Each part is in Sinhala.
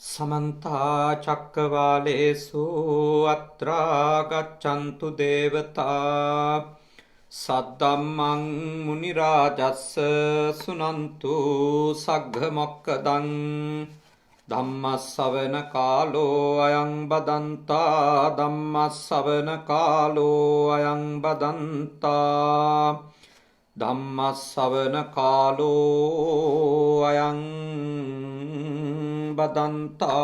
समन्ता चक्रवालेषु अत्रा गच्छन्तु देवता सद्धम्मं मुनिराजस्य सुनन्तु सग्घमोक्खदं धम्मස්සවන कालो अयं बदन्ता धम्मස්සවන कालो अयं बदन्ता ධම්මස්සවන කාලෝ අයං බදන්තා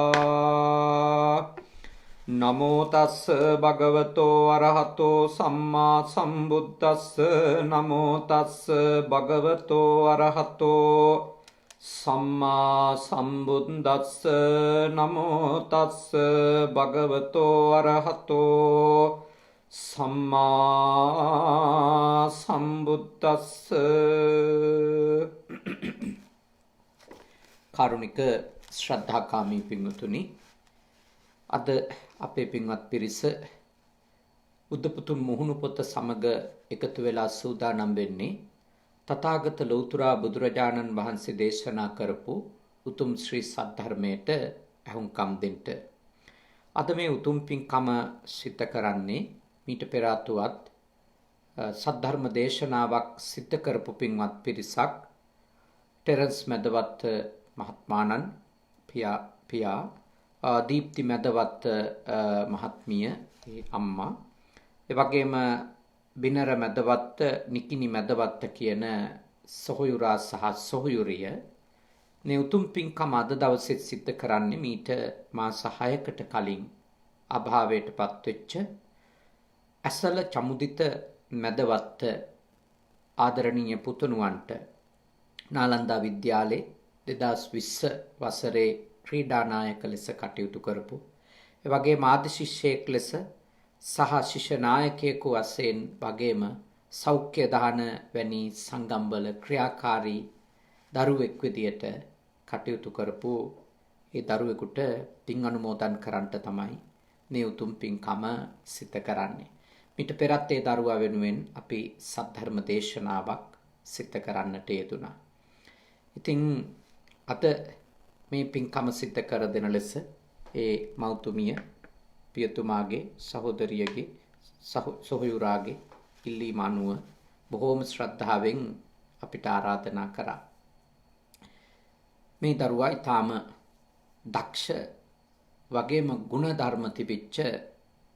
නමෝ තස්ස භගවතෝ අරහතෝ සම්මා සම්බුද්දස්ස නමෝ තස්ස භගවතෝ අරහතෝ සම්මා සම්බුද්දස්ස නමෝ තස්ස භගවතෝ අරහතෝ සම්මා සම්බුද්දස්ස. කාරුණික ශ්‍රද්ධාකාමී පින්වතුනි, අද අපේ පින්වත් පිරිස බුද්ධපුතුන් මුහුණු පොත සමග එකතු වෙලා සූදානම් වෙන්නේ තථාගත ලෞතුරා බුදුරජාණන් වහන්සේ දේශනා කරපු උතුම් ශ්‍රී සද්ධර්මයට අහුම්කම් දෙන්න. අද මේ උතුම් පින්කම සිද්ධ කරන්නේ මීට පෙර ආතුවත් සද්ධර්ම දේශනාවක් සිද්ධ කරපු පින්වත් පිරිසක් ටෙරන්ස් මැදවත් මහත්මාණන් පියා දීප්ති මැදවත් මහත්මිය අම්මා, එවැගේම බිනර මැදවත් නිකිනි මැදවත් කියන සොහොයුරා සහ සොහොයුරිය මේ උතුම් පින්කම අද දවසේ සිද්ධ කරන්නේ මීට මාස 6කට කලින් අභාවයටපත් වෙච්ච ඇසල චමුදිත මැදවත්ත ආදරණීය පුතුණුවන්ට නාලන්දා විද්‍යාලයේ 2020 වසරේ ක්‍රීඩානායක ලෙස කටයුතු කරපු, එවැගේම ආදි ශිෂ්‍යයෙක් ලෙස සහ ශිෂ්‍ය නායකයෙකු වශයෙන් වගේම සෞඛ්‍ය දාන වැනි සංගම්වල ක්‍රියාකාරී දරුවෙක් විදියට කටයුතු කරපු ඒ දරුවෙකුට පින් අනුමෝදන් කරන්නට තමයි මේ උතුම් පින්කම සිද්ධ කරන්නේ. මිට පෙරත් ඒ දරුවා වෙනුවෙන් අපි සද්ධර්ම දේශනාවක් සිද්ධ කරන්නට යෙදුණා. ඉතින් අද මේ පින්කම සිද්ධ කර දෙන ලෙස ඒ මෞතුමිය පියතුමාගේ සහෝදරියගේ සොහොයුරාගේ ඉල්ලීම අනුව බොහෝම ශ්‍රද්ධාවෙන් අපිට ආරාධනා කරා. මේ දරුවා ඊටාම දක්ෂ වගේම ගුණ ධර්ම තිබිච්ච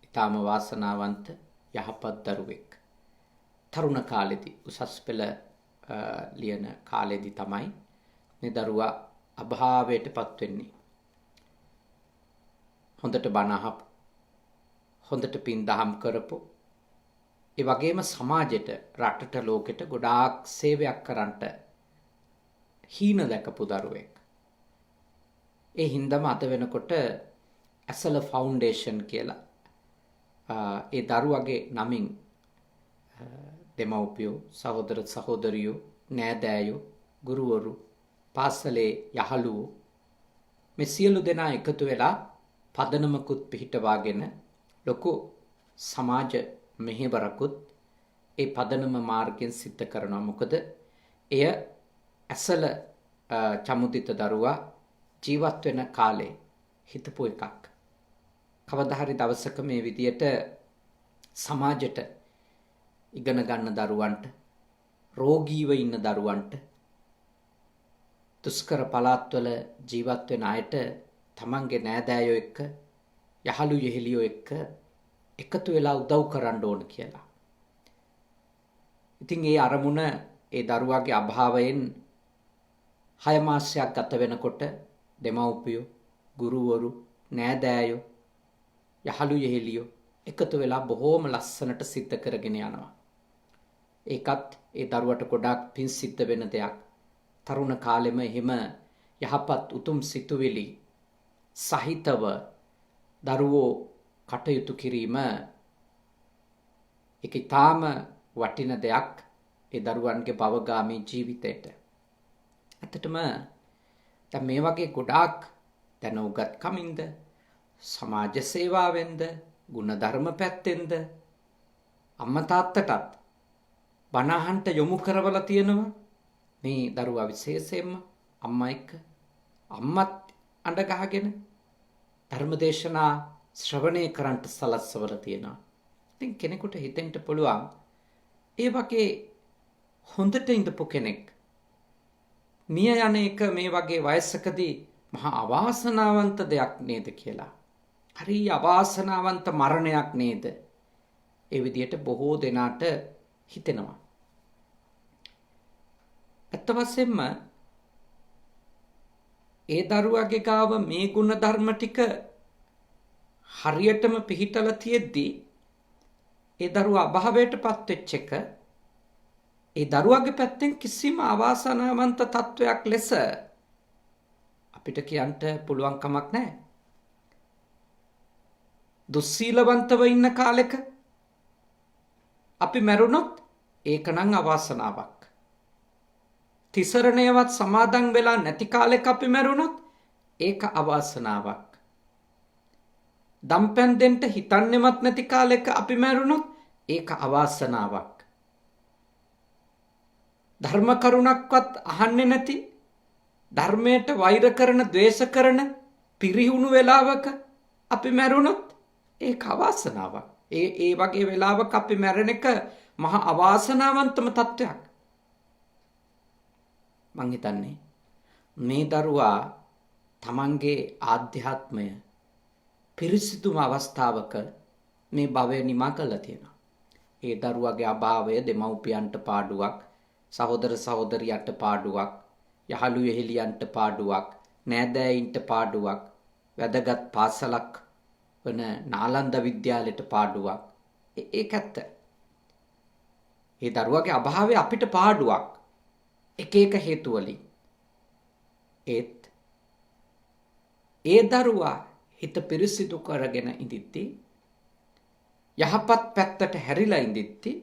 ඊටාම වාසනාවන්ත යහපත් දරුවෙක්. තරුණ කාලෙදී උසස් පෙළ ලියන කාලෙදී තමයි මේ දරුවා අභාවයටපත් වෙන්නේ. හොඳට බණ අහපු, හොඳට පින් දහම් කරපු, ඒ වගේම සමාජයට, රටට, ලෝකෙට ගොඩාක් සේවයක් කරන්නට හීන දැකපු දරුවෙක්. ඒ හින්දාම අද වෙනකොට ඇසල ෆවුන්ඩේෂන් කියලා ඒ දරුවගේ නමින් දෙමව්පියෝ, සහෝදර සහෝදරියෝ, නෑදෑයෝ, ගුරුවරු, පාසලේ යහළුවෝ මේ සියලු දෙනා එකතු වෙලා පදනමකුත් පිහිටවාගෙන ලොකු සමාජ මෙහෙවරකුත් ඒ පදනම මාර්ගයෙන් සිද්ධ කරනවා. මොකද එය ඇසල චමුදිත දරුවා ජීවත් වෙන කාලේ හිතපු එකක්. කවදා හරි දවසක මේ විදියට සමාජයට ඉගෙන ගන්න දරුවන්ට, රෝගීව ඉන්න දරුවන්ට, දුෂ්කර පළාත්වල ජීවත් වෙන අයට තමන්ගේ නෑදෑයෝ එක්ක, යහළු යෙහෙලියෝ එක්ක එකතු වෙලා උදව් කරන්න ඕන කියලා. ඉතින් ඒ අරමුණ ඒ දරුවාගේ අභාවයෙන් 6 මාසයක් ගත වෙනකොට දෙමව්පියෝ, ගුරුවරු, නෑදෑයෝ, යහළු යෙහෙලියෝ එකතු වෙලා බොහෝම ලස්සනට සිද්ධ කරගෙන යනවා. ඒකත් ඒ දරුවට ගොඩාක් පින් සිද්ධ වෙන දෙයක්. තරුණ කාලෙම එහෙම යහපත් උතුම් සිතුවිලි සහිතව දරුවෝ කටයුතු කිරීම ඒක ඊටාම වටින දෙයක් ඒ දරුවන්ගේ භවගාමී ජීවිතයට. ඇත්තටම දැන් මේ වගේ ගොඩාක් දැනුගත්කමින්ද, සමාජ සේවාවෙන්ද, ගුණධර්ම පැත්තෙන්ද අම්මා තාත්තටත් බණ අහන්න යොමු කරවලා තියෙනවා. මේ දරුවා විශේෂයෙන්ම අම්මා එක්ක අම්මත් අඬ ගහගෙන ධර්මදේශනා ශ්‍රවණය කරන්නට සලස්වල තියෙනවා. ඉතින් කෙනෙකුට හිතෙන්න පුළුවන් ඒ වගේ හොඳට ඉඳපු කෙනෙක් මිය යන එක මේ වගේ වයසකදී මහා අවාසනාවන්ත දෙයක් නේද කියලා. හරි අවාසනාවන්ත මරණයක් නේද? ඒ විදිහට බොහෝ දෙනාට හිතෙනවා. ඇත්ත වශයෙන්ම ඒ දරුවගේ ගාව මේ ගුණ ධර්ම ටික හරියටම පිහිටලා තියෙද්දි ඒ දරුවා අභාවයටපත් වෙච්ච එක ඒ දරුවගේ පැත්තෙන් කිසිම අවාසනාවන්ත තත්වයක් ලෙස අපිට කියන්න පුළුවන් කමක් නැහැ. දුස්සීලවන්තව ඉන්න කාලෙක අපි මැරුණොත් ඒක නම් අවාසනාවක්. තිසරණයවත් සමාදන් වෙලා නැති කාලෙක අපි මැරුණොත් ඒක අවාසනාවක්. දම්පැන් දෙන්න හිතන්නේවත් නැති කාලෙක අපි මැරුණොත් ඒක අවාසනාවක්. ධර්ම කරුණක්වත් අහන්නේ නැති, ධර්මයට වෛර කරන, ද්වේෂ කරන පිරිහුණු වෙලාවක අපි මැරුණොත් ඒක අවාසනාවක්. ඒ වගේ වෙලාවක අපි මැරෙන එක මහා අවාසනාවන්තම තත්වයක්. මං හිතන්නේ මේ දරුවා තමන්ගේ ආධ්‍යාත්මය පිරිසිදුම අවස්ථාවක මේ භවය නිමා කළා තියෙනවා. ඒ දරුවාගේ අභාවය දෙමව්පියන්ට පාඩුවක්, සහෝදර සහෝදරියන්ට පාඩුවක්, යහළු යෙහෙලියන්ට පාඩුවක්, නෑදෑයින්ට පාඩුවක්, වැදගත් පාසලක් වන නාලන්ද විද්‍යාලයට පාඩුවක්. ඒක ඇත්ත. ඒ දරුවාගේ අභාවය අපිට පාඩුවක්. එක එක හේතු වලින්. ඒත් ඒ දරුවා හිත පිරිසිදු කරගෙන ඉඳිද්දී, යහපත් පැත්තට හැරිලා ඉඳිද්දී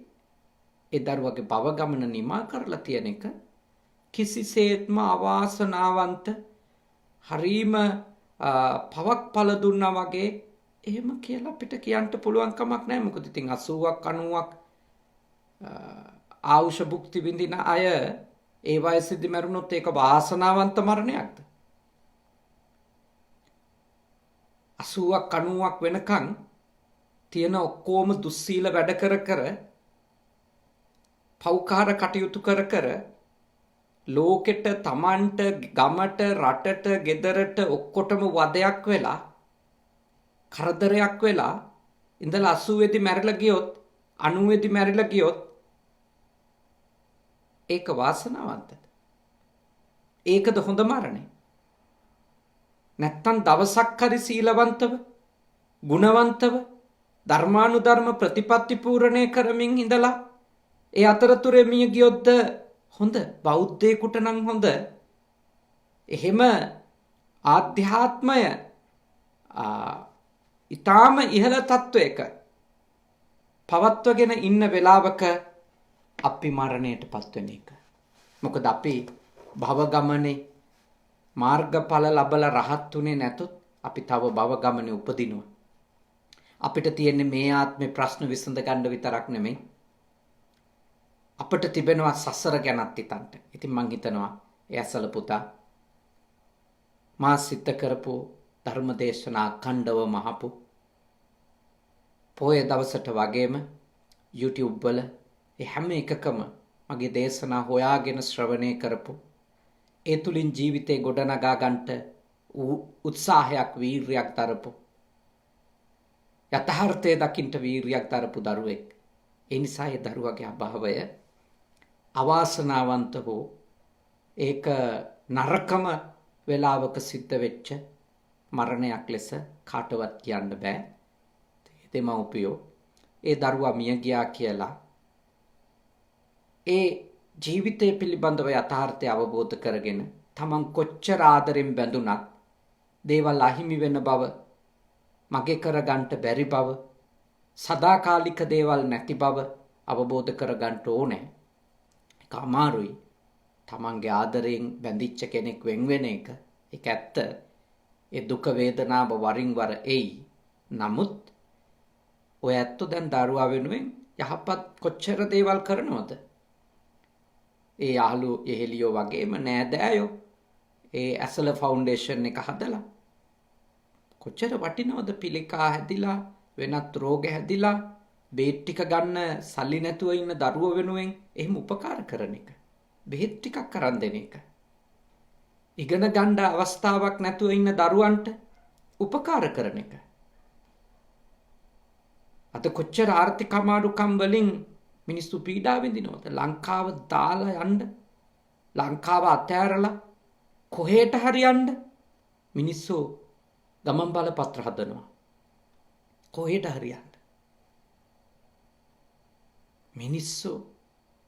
ඒ දරුවගේ භව ගමන නිමා කරලා තියෙන එක කිසිසේත්ම අවාසනාවන්ත, හරීම පවක් පළ දුන්නා වගේ එහෙම කියලා අපිට කියන්න පුළුවන් කමක් නැහැ. මොකද ඉතින් 80ක් 90ක් ආයුෂ භුක්ති විඳින අය ඒ වයසේදී මරුණොත් ඒක වාසනාවන්ත මරණයක්ද? 80ක් 90ක් වෙනකන් තියෙන ඔක්කොම දුස්සීල වැඩ කර කර, පෞකාර කටයුතු කර කර ලෝකෙට, තමන්ට, ගමට, රටට, ගෙදරට ඔක්කොටම වදයක් වෙලා, කරදරයක් වෙලා ඉඳලා 80 දී මැරිලා ගියොත්, 90 දී මැරිලා ගියොත් ඒක වාසනාවන්තද? ඒකද හොඳ මරණය? නැත්තම් දවසක් හරි සීලවන්තව, ගුණවන්තව, ධර්මානුධර්ම ප්‍රතිපත්ති පූර්ණේ කරමින් ඉඳලා ඒ අතරතුරේ මිය ගියොත්ද හොඳ? බෞද්ධයෙකුට නම් හොඳ. එහෙම ආධ්‍යාත්මය ඊටාම ඉහළ තත්වයක පවත්වගෙන ඉන්න වෙලාවක අපි මරණයටපත් වෙන එක. මොකද අපි භව ගමනේ මාර්ගඵල ලබලා රහත් උනේ නැතොත් අපි තව භව ගමනේ උපදිනවා. අපිට තියෙන්නේ මේ ආත්මේ ප්‍රශ්න විසඳ ගන්න විතරක් නෙමෙයි, අපිට තිබෙනවා සසර ගැනත් හිතන්න. ඉතින් මං හිතනවා ඒ ඇසල පුතා මා සිත කරපු ධර්මදේශනා අඛණ්ඩව මහපු පොයේ දවසට වගේම YouTube වල ඒ හැම එකකම මගේ දේශනා හොයාගෙන ශ්‍රවණය කරපු, ඒ තුලින් ජීවිතේ ගොඩනගා ගන්නට උත්සාහයක්, වීරියක් දරපු, යථාර්ථය දකින්න වීරියක් දරපු දරුවෙක්. ඒ නිසා ඒ දරුවගේ අභාවය අවාසනාවන්ත හෝ ඒක නරකම වෙලාවක සිද්ධ වෙච්ච මරණයක් ලෙස කාටවත් කියන්න බෑ. දෙමව්පියෝ ඒ දරුවා මිය ගියා කියලා ඒ ජීවිතය පිළිබඳව යථාර්ථය අවබෝධ කරගෙන තමන් කොච්චර ආදරෙන් බැඳුනත් දේවල් අහිමි වෙන බව, මගේ කරගන්නට බැරි බව, සදාකාලික දේවල් නැති බව අවබෝධ කරගන්න ඕනේ. ඒක අමාරුයි. තමන්ගේ ආදරයෙන් බැඳිච්ච කෙනෙක් වෙන් වෙන එක, ඒක ඇත්ත. ඒ දුක වේදනාව වරින් වර එයි. නමුත් ඔය ඇත්තෝ දැන් දරුවා වෙනුවෙන් යහපත් කොච්චර දේවල් කරනවද? ඒ යහළු යෙහෙලියෝ වගේම නෑදෑයෝ ඒ ඇසල ෆවුන්ඩේෂන් එක හදලා කොච්චර වටිනවද පිළිකා හැදිලා වෙනත් රෝග හැදිලා බේත් ටික ගන්න සල්ලි නැතුව ඉන්න දරුවෝ වෙනුවෙන් එහෙම උපකාර කරන එක. බෙහෙත් ටිකක් අරන් දෙන එක. ඉගෙන ගන්න අවස්ථාවක් නැතුව ඉන්න දරුවන්ට උපකාර කරන එක. අද කොච්චර ආර්ථික අමාරුකම් වලින් මිනිස්සු පීඩා විඳිනවද? ලංකාව දාලා යන්න, ලංකාව අතෑරලා කොහෙට හරි යන්න මිනිස්සු ගමන් බලපත්‍ර හදනවා. කොහෙට හරි යන්න. මිනිස්සු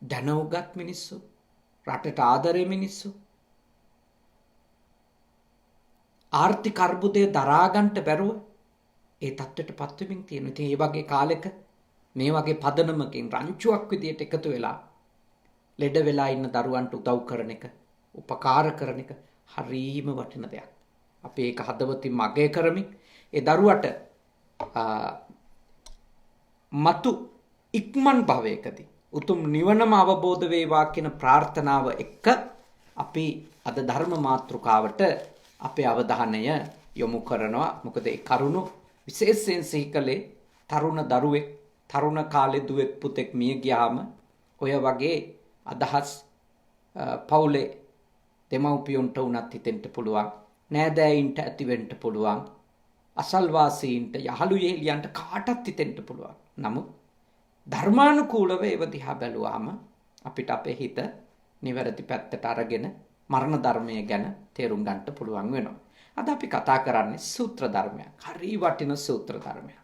දැනුගත් මිනිස්සු, රටට ආදරේ මිනිස්සු ආර්ථික අර්බුදය දරාගන්නට බැරුව ඒ තත්ත්වයට පත්වෙමින් තියෙනවා. ඉතින් මේ වගේ කාලෙක මේ වගේ පදනමකින් රංචුවක් විදියට එකතු වෙලා ලෙඩ වෙලා ඉන්න දරුවන්ට උදව් කරන එක, උපකාර කරන එක හරීම වටින දෙයක්. අපි ඒක හදවතින් අගය කරමින් ඒ දරුවට මතු ඉක්මන් භවයකදී උතුම් නිවනම අවබෝධ වේවා කියන ප්‍රාර්ථනාව එක්ක අපි අද ධර්ම මාතෘකාවට අපේ අවධානය යොමු කරනවා. මොකද ඒ කරුණු විශේෂයෙන් සිහි කළේ තරුණ දරුවෙක්, තරුණ කාලේ දුවෙක් පුතෙක් මිය ගියාම ඔය වගේ අදහස් පවුලේ දෙමව්පියන්ට උනත් හිතෙන්න පුළුවන්, නෑදෑයින්ට ඇතිවෙන්න පුළුවන්, අසල්වාසීන්ට, යහළු යෙහෙලියන්ට කාටත් හිතෙන්න පුළුවන්. නමුත් ධර්මානුකූලව ඒව දිහා බැලුවාම අපිට අපේ හිත නිවැරදි පැත්තට අරගෙන මරණ ධර්මය ගැන තේරුම් ගන්නට පුළුවන් වෙනවා. අද අපි කතා කරන්නේ සූත්‍ර ධර්මයක්. හරි වටින සූත්‍ර ධර්මයක්.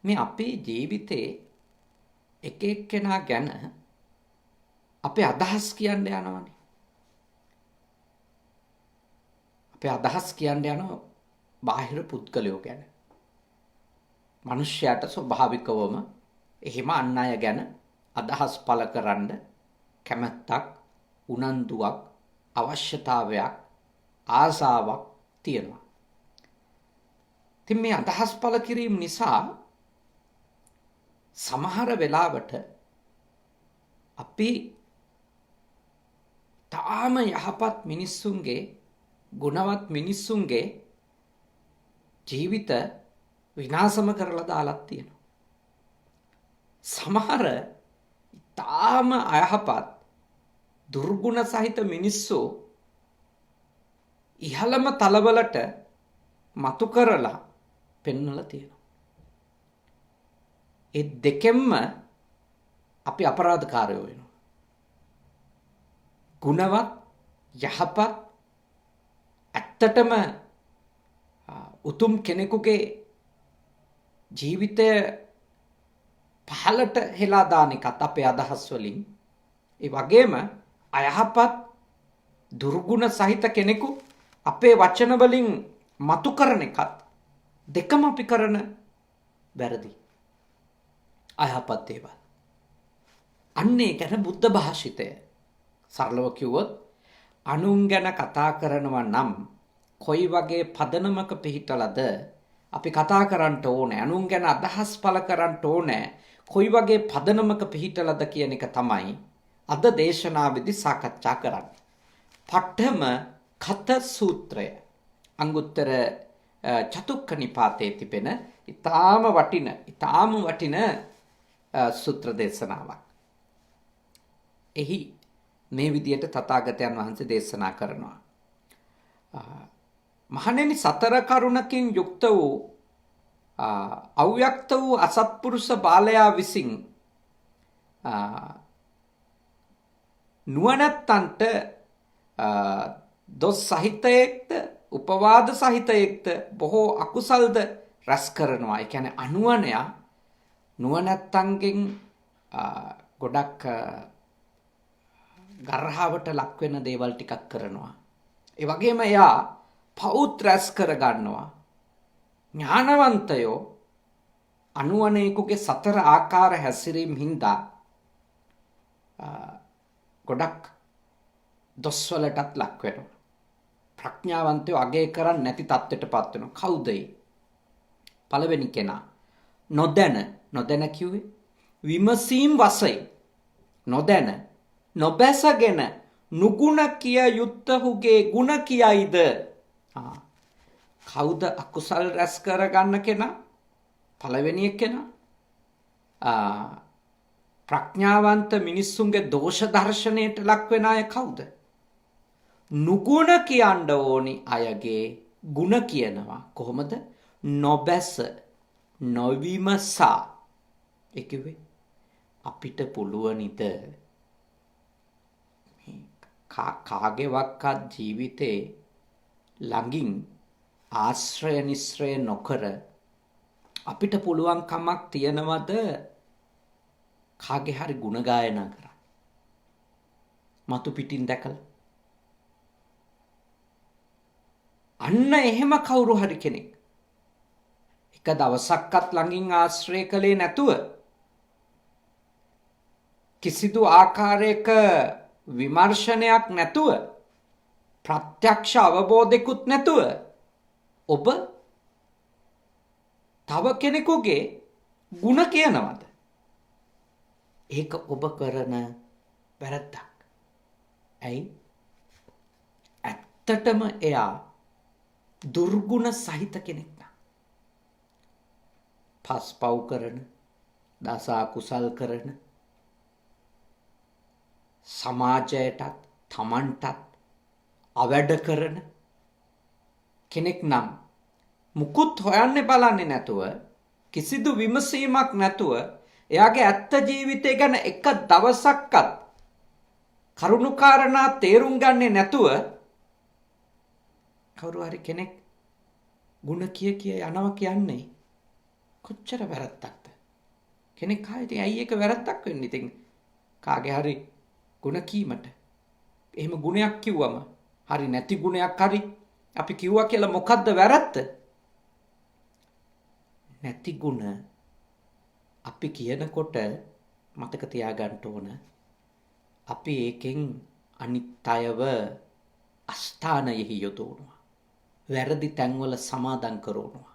මේ අපේ ජීවිතේ එක එක්කෙනා ගැන අපේ අදහස් කියන්න යනවනේ. අපේ අදහස් කියන්න යනවා බාහිර පුද්ගලයෝ ගැන. මනුෂ්‍යයට ස්වභාවිකවම එහෙම අන් අය ගැන අදහස් පළ කරන්න කැමැත්තක්, උනන්දුවක්, අවශ්‍යතාවයක්, ආසාවක් තියෙනවා. ඉතින් මේ අදහස් පළ කිරීම නිසා සමහර වෙලාවට අපි තාම යහපත් මිනිස්සුන්ගේ, ගුණවත් මිනිස්සුන්ගේ ජීවිත විනාශම කරලා දාලා තියෙනවා. සමහර තාම අයහපත් දුර්ගුණ සහිත මිනිස්සු ඉහළම තලවලට මතු කරලා පෙන්වලා තියෙනවා. ඒ දෙකෙන්ම අපි අපරාධකාරයෝ වෙනවා. ගුණවත්, යහපත්, ඇත්තටම උතුම් කෙනෙකුගේ ජීවිතය පහළට හෙලා දාන එකත් අපේ අදහස් වලින්, ඒ වගේම අයහපත් දුර්ගුණ සහිත කෙනෙකු අපේ වචන වලින් මතු කරන එකත් දෙකම අපි කරන වැරදි අයහපත් දේවල්. අන්නේ ගැන බුද්ධ භාෂිතය සරලව කිව්වොත් අනුන් ගැන කතා කරනවා නම් කොයි වගේ පදනමක පිහිටලද අපි කතා කරන්න ඕනේ. අනුන් ගැන අදහස් පළ කරන්න ඕනේ කොයි වගේ පදනමක පිහිටලද කියන එක තමයි අද දේශනාවේදී සාකච්ඡා කරන්නේ. පඨම කත සූත්‍රය අංගුත්තර චතුක්ක නිපාතයේ තිබෙන ඊටාම වටින සූත්‍ර දේශනාවක්. එහි මේ විදියට තථාගතයන් වහන්සේ දේශනා කරනවා. මහණෙනි, සතර කරුණකින් යුක්ත වූ අව්‍යක්ත වූ අසත්පුරුෂ බාලයා විසින් නුවණැත්තන්ට දොස් සහිතයෙක්ද උපවාද සහිතයෙක්ද බොහෝ අකුසල්ද රැස් කරනවා. ඒ කියන්නේ අනුවණයා නුවණැත්තන්ගෙන් ගොඩක් ගර්හාවට ලක් වෙන දේවල් ටිකක් කරනවා. ඒ වගේම එයා පෞත් රැස් කර ගන්නවා. ඥානවන්තයෝ අනුවණයෙකුගේ සතර ආකාර හැසිරීම හින්දා ගොඩක් දොස්වලටත් ලක් වෙනවා. ප්‍රඥාවන්තයෝ අගය කරන්නේ නැති තත්ත්වයටපත් වෙනවා. කවුද ඒ? පළවෙනි කෙනා නොදැන කිව්වේ විමසීම් වශයෙන් නොදැන නොබැසගෙන නුගුණ කිය යුත්තහුගේ ගුණ කියයිද. කවුද අකුසල් රැස් කරගන්න කෙනා? පළවෙනි එක්කෙනා. ප්‍රඥාවන්ත මිනිස්සුන්ගේ දෝෂ දර්ශනයට ලක් වෙන අය කවුද? නුගුණ කියන්න ඕනි අයගේ ಗುಣ කියනවා. කොහොමද? නොබැස නොවිමසා. ඒ කිව්වේ අපිට පුළුවනිද කාගේවත් ජීවිතේ ළඟින් ආශ්‍රය නිශ්‍රය නොකර අපිට පුළුවන් කමක් තියනවද කාගේ හරි ගුණ ගායනා කරන්න? මතු පිටින් දැකලා. අන්න එහෙම කවුරු හරි කෙනෙක් එක දවසක්වත් ළඟින් ආශ්‍රය කළේ නැතුව, කිසිදු ආකාරයක විමර්ශනයක් නැතුව, ප්‍රත්‍යක්ෂ අවබෝධයකුත් නැතුව ඔබ තව කෙනෙකුගේ ಗುಣ කියනවද? ඒක ඔබ කරන වැරද්දක්. ඇයි? ඇත්තටම එයා දුර්ගුණ සහිත කෙනෙක් නා. පස්පව් කරන, දස අකුසල් කරන, සමාජයටත් තමන්ටත් අවැඩ කරන කෙනෙක් නම් මුකුත් හොයන්නේ බලන්නේ නැතුව, කිසිදු විමසීමක් නැතුව, එයාගේ ඇත්ත ජීවිතය ගැන එක දවසක්වත් කරුණුකාරණා තේරුම් ගන්නේ නැතුව කවුරු හරි කෙනෙක් ಗುಣ කිය යනවා කියන්නේ කොච්චර වැරද්දක්ද? කෙනෙක් ආයේ ඇයි ඒක වැරද්දක් වෙන්නේ? ඉතින් කාගේ හරි ಗುಣ කීමට, එහෙම ගුණයක් කිව්වම හරි නැති ගුණයක් හරි අපි කිව්වා කියලා මොකද්ද වැරද්ද? නැති ගුණ අපි කියනකොට මතක තියාගන්න ඕන, අපි ඒකෙන් අනිත් අයව අස්ථානයෙහි යොදවනවා. වැරදි තැන්වල සමාදන් කරනවා.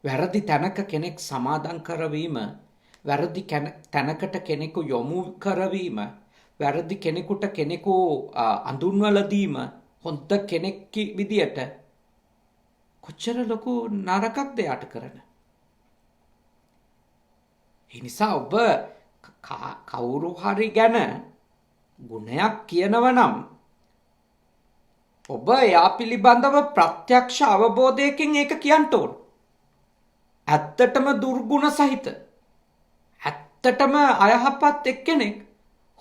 වැරදි තැනක කෙනෙක් සමාදන් කරවීම, වැරදි තැනකට කෙනෙකු යොමු කරවීම, වැරදි කෙනෙකුට කෙනෙකු අඳුන්වලා දීම හොඳ කෙනෙක් විදියට කොච්චර ලොකු නරකක්ද යාට කරන. ඒ නිසා ඔබ කවුරු හරි ගැන ගුණයක් කියනව නම් ඔබ එයා පිළිබඳව ප්‍රත්‍යක්ෂ අවබෝධයකින් ඒක කියන්න ඕන. ඇත්තටම දුර්ගුණ සහිත, ඇත්තටම අයහපත් එක්කෙනෙක්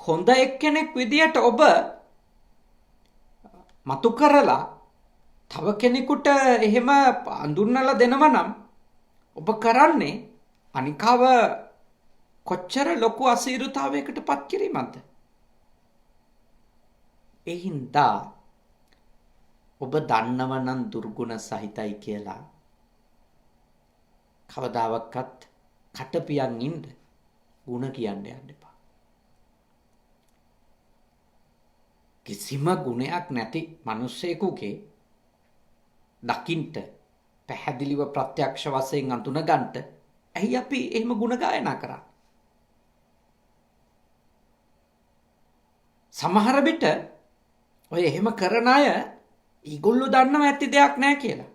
හොඳ එක්කෙනෙක් විදියට ඔබ මතු කරලා තව කෙනෙකුට එහෙම අඳුන්වලා දෙනවා නම් ඔබ කරන්නේ අනිකව කොච්චර ලොකු අසීරුතාවයකට පත් කිරීමක්ද? ඒ හින්දා ඔබ දන්නව නම් දුර්ගුණ සහිතයි කියලා කවදාවත් කටපියන් ඉන්න ಗುಣ කියන්න යන්න එපා. කිසිම ගුණයක් නැති මිනිස්සෙකුගේ දකින්ට පැහැදිලිව ප්‍රත්‍යක්ෂ වශයෙන් අඳුන ගන්නට ඇයි අපි එහෙම ಗುಣ ගායනා කරන්නේ? සමහර විට ඔය එහෙම කරන අය ඒගොල්ලෝ දන්නව ඇති දෙයක් නැහැ කියලා.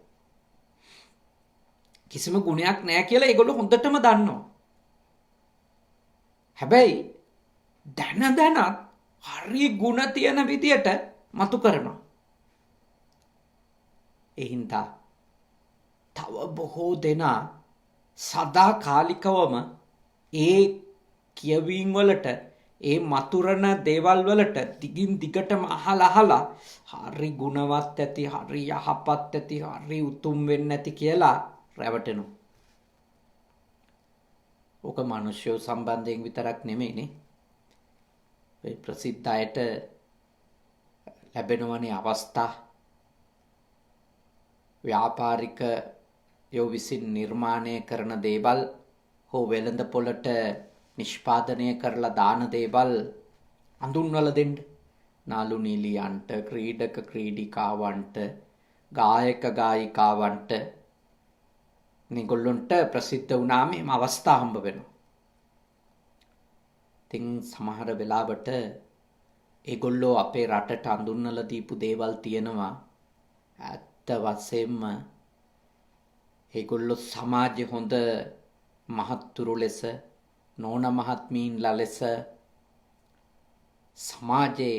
කිසිම ගුණයක් නැහැ කියලා ඒගොල්ලෝ හොඳටම දන්නවා. හැබැයි දැනත් හරි ಗುಣ තියෙන විදියට මතු කරනවා. ඒ හින්දා තව බොහෝ දෙනා සදාකාලිකවම ඒ කියවීම් වලට, ඒ මතුරන දේවල් වලට දිගින් දිගටම අහලා හරි ගුණවත් ඇති, හරි යහපත් ඇති, හරි උතුම් වෙන්න ඇති කියලා රැවටෙනවා. ඕක මිනිස්සු සම්බන්ධයෙන් විතරක් නෙමෙයිනේ. ඒ ප්‍රසිද්ධ අයට ලැබෙනවනේ අවස්ථා. ව්‍යාපාරිකයෝ විසින් නිර්මාණය කරන දේවල් හෝ වෙළඳ පොළට නිෂ්පාදනය කරලා දාන දේවල් අඳුන්වලා දෙන්න. නාලු නිලියන්ට, ක්‍රීඩක ක්‍රීඩිකාවන්ට, ගායක ගායිකාවන්ට මේගොල්ලොන්ට ප්‍රසිද්ධ වුණාම මේ අවස්ථා හම්බ වෙනවා. ඉතින් සමහර වෙලාවට ඒගොල්ලෝ අපේ රටට අඳුන්වලා දීපු දේවල් තියෙනවා වශයෙන්ම ඒගොල්ලෝ සමාජයේ හොඳ මහත්තුරු ලෙස නෝන මහත්මීන්ලා ලෙස සමාජයේ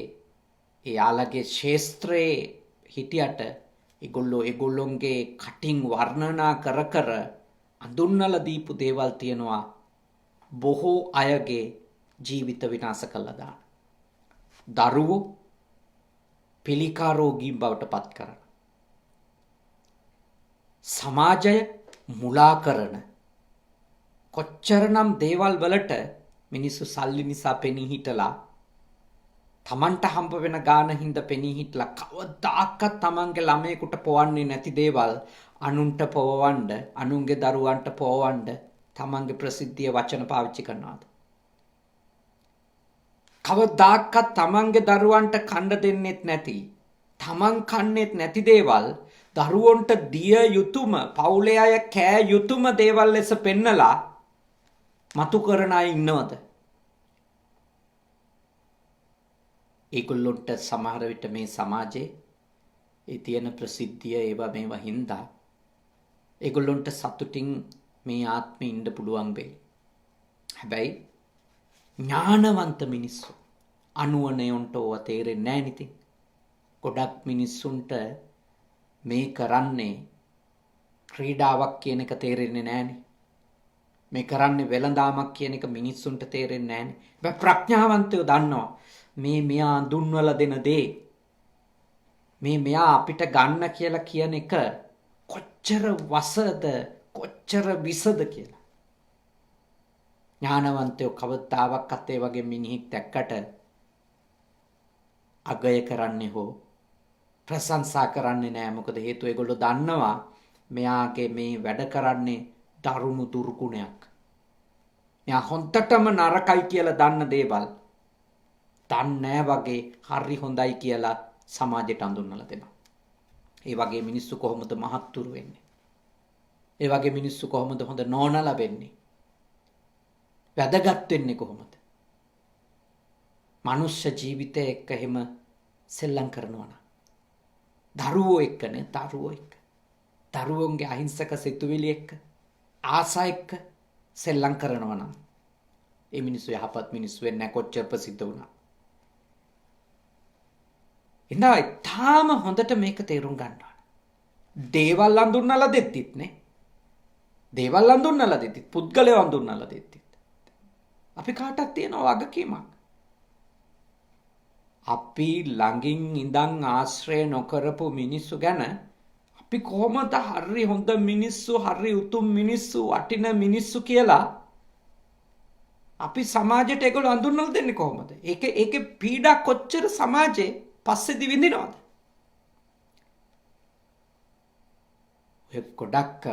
එයාලගේ ශේස්ත්‍රයේ හිටියට ඒගොල්ලොන්ගේ කටින් වර්ණනා කර කර අඳුන්වලා දීපු දේවල් තියෙනවා බොහෝ අයගේ ජීවිත විනාශ කළා දාන. දරුවෝ පිළිකා රෝගීන් බවට පත් කරන. සමාජය මුලා කරන කොච්චරනම් දේවල් වලට මිනිස්සු සල්ලි නිසා පෙනී හිටලා තමන්ට හම්බ වෙන ගාන හින්දා පෙනී හිටලා කවදාකවත් තමන්ගේ ළමයෙකුට පොවන්නේ නැති දේවල් අනුන්ට පොවවන්න, අනුන්ගේ දරුවන්ට පොවවන්න තමන්ගේ ප්‍රසිද්ධිය වචන පාවිච්චි කරනවාද? කවදාකවත් තමන්ගේ දරුවන්ට කන්න දෙන්නෙත් නැති, තමන් කන්නේත් නැති දේවල් දරුවන්ට දිය යුතුම, පවුලේ අය කෑ යුතුම දේවල් ලෙස පෙන්නලා මතු කරන අය ඉන්නවද? ඒගොල්ලොන්ට සමහර විට මේ සමාජයේ ඒ තියෙන ප්‍රසිද්ධිය ඒවා මේවා හින්දා ඒගොල්ලොන්ට සතුටින් මේ ආත්මෙ ඉන්න පුළුවන් වෙයි. හැබැයි ඥානවන්ත මිනිස්සු අනුවණයන්ට ඕවා තේරෙන්නේ නැහැ නිතින්. ගොඩක් මිනිස්සුන්ට මේ කරන්නේ ක්‍රීඩාවක් කියන එක තේරෙන්නේ නැහනේ. මේ කරන්නේ වෙළඳාමක් කියන එක මිනිස්සුන්ට තේරෙන්නේ නැහනේ. හැබැයි ප්‍රඥාවන්තයෝ දන්නවා මේ මෙයා අඳුන්වලා දෙන දේ, මේ මෙයා අපිට ගන්න කියලා කියන එක කොච්චර වසද, කොච්චර විසද කියලා. ඥානවන්තයෝ කවදාවත් ඒ වගේ මිනිහෙක් දැක්කට අගය කරන්නේ හෝ ප්‍රශංසා කරන්නේ නැහැ. මොකද හේතුව ඒගොල්ලෝ දන්නවා මෙයාගේ මේ වැඩ කරන්නේ දරුණු දුර්ගුණයක්. මෙයා හොන්දටම නරකයි කියලා දන්න දේවල් දන්නේ වගේ හරි හොඳයි කියලා සමාජයට අඳුන්වලා දෙනවා. ඒ වගේ මිනිස්සු කොහොමද මහත්තුරු වෙන්නේ? ඒ වගේ මිනිස්සු කොහොමද හොඳ නෝනලා වෙන්නේ? වැදගත් වෙන්නේ කොහොමද? මනුෂ්‍ය ජීවිතය එක්ක එහෙම සෙල්ලම් කරනවා නම් දරුවෝ එක්කනේ, දරුවෝ එක්ක, දරුවෝන්ගේ අහිංසක සිතුවිලි එක්ක, ආසා එක්ක සෙල්ලම් කරනවා නම් ඒ මිනිස්සු යහපත් මිනිස්සු වෙන්නේ නැහැ, කොච්චර ප්‍රසිද්ධ වුණා. ඉතින් තාම හොඳට මේක තේරුම් ගන්න ඕන. දේවල් අඳුන්වලා දෙද්දිත් නේ, දේවල් අඳුන්වලා දෙද්දිත්, පුද්ගලයෝ අඳුන්වලා දෙද්දිත් අපි කාටවත් තියෙන වගකීමක්. අපි ළඟින් ඉඳන් ආශ්‍රය නොකරපු මිනිස්සු ගැන අපි කොහොමද හරි හොඳ මිනිස්සු, හරි උතුම් මිනිස්සු, වටින මිනිස්සු කියලා අපි සමාජයට ඒගොල්ලෝ අඳුන්වලා දෙන්නේ කොහොමද? ඒකේ පීඩා කොච්චර සමාජේ පස්සේදී විඳිනවද? ඔය ගොඩක්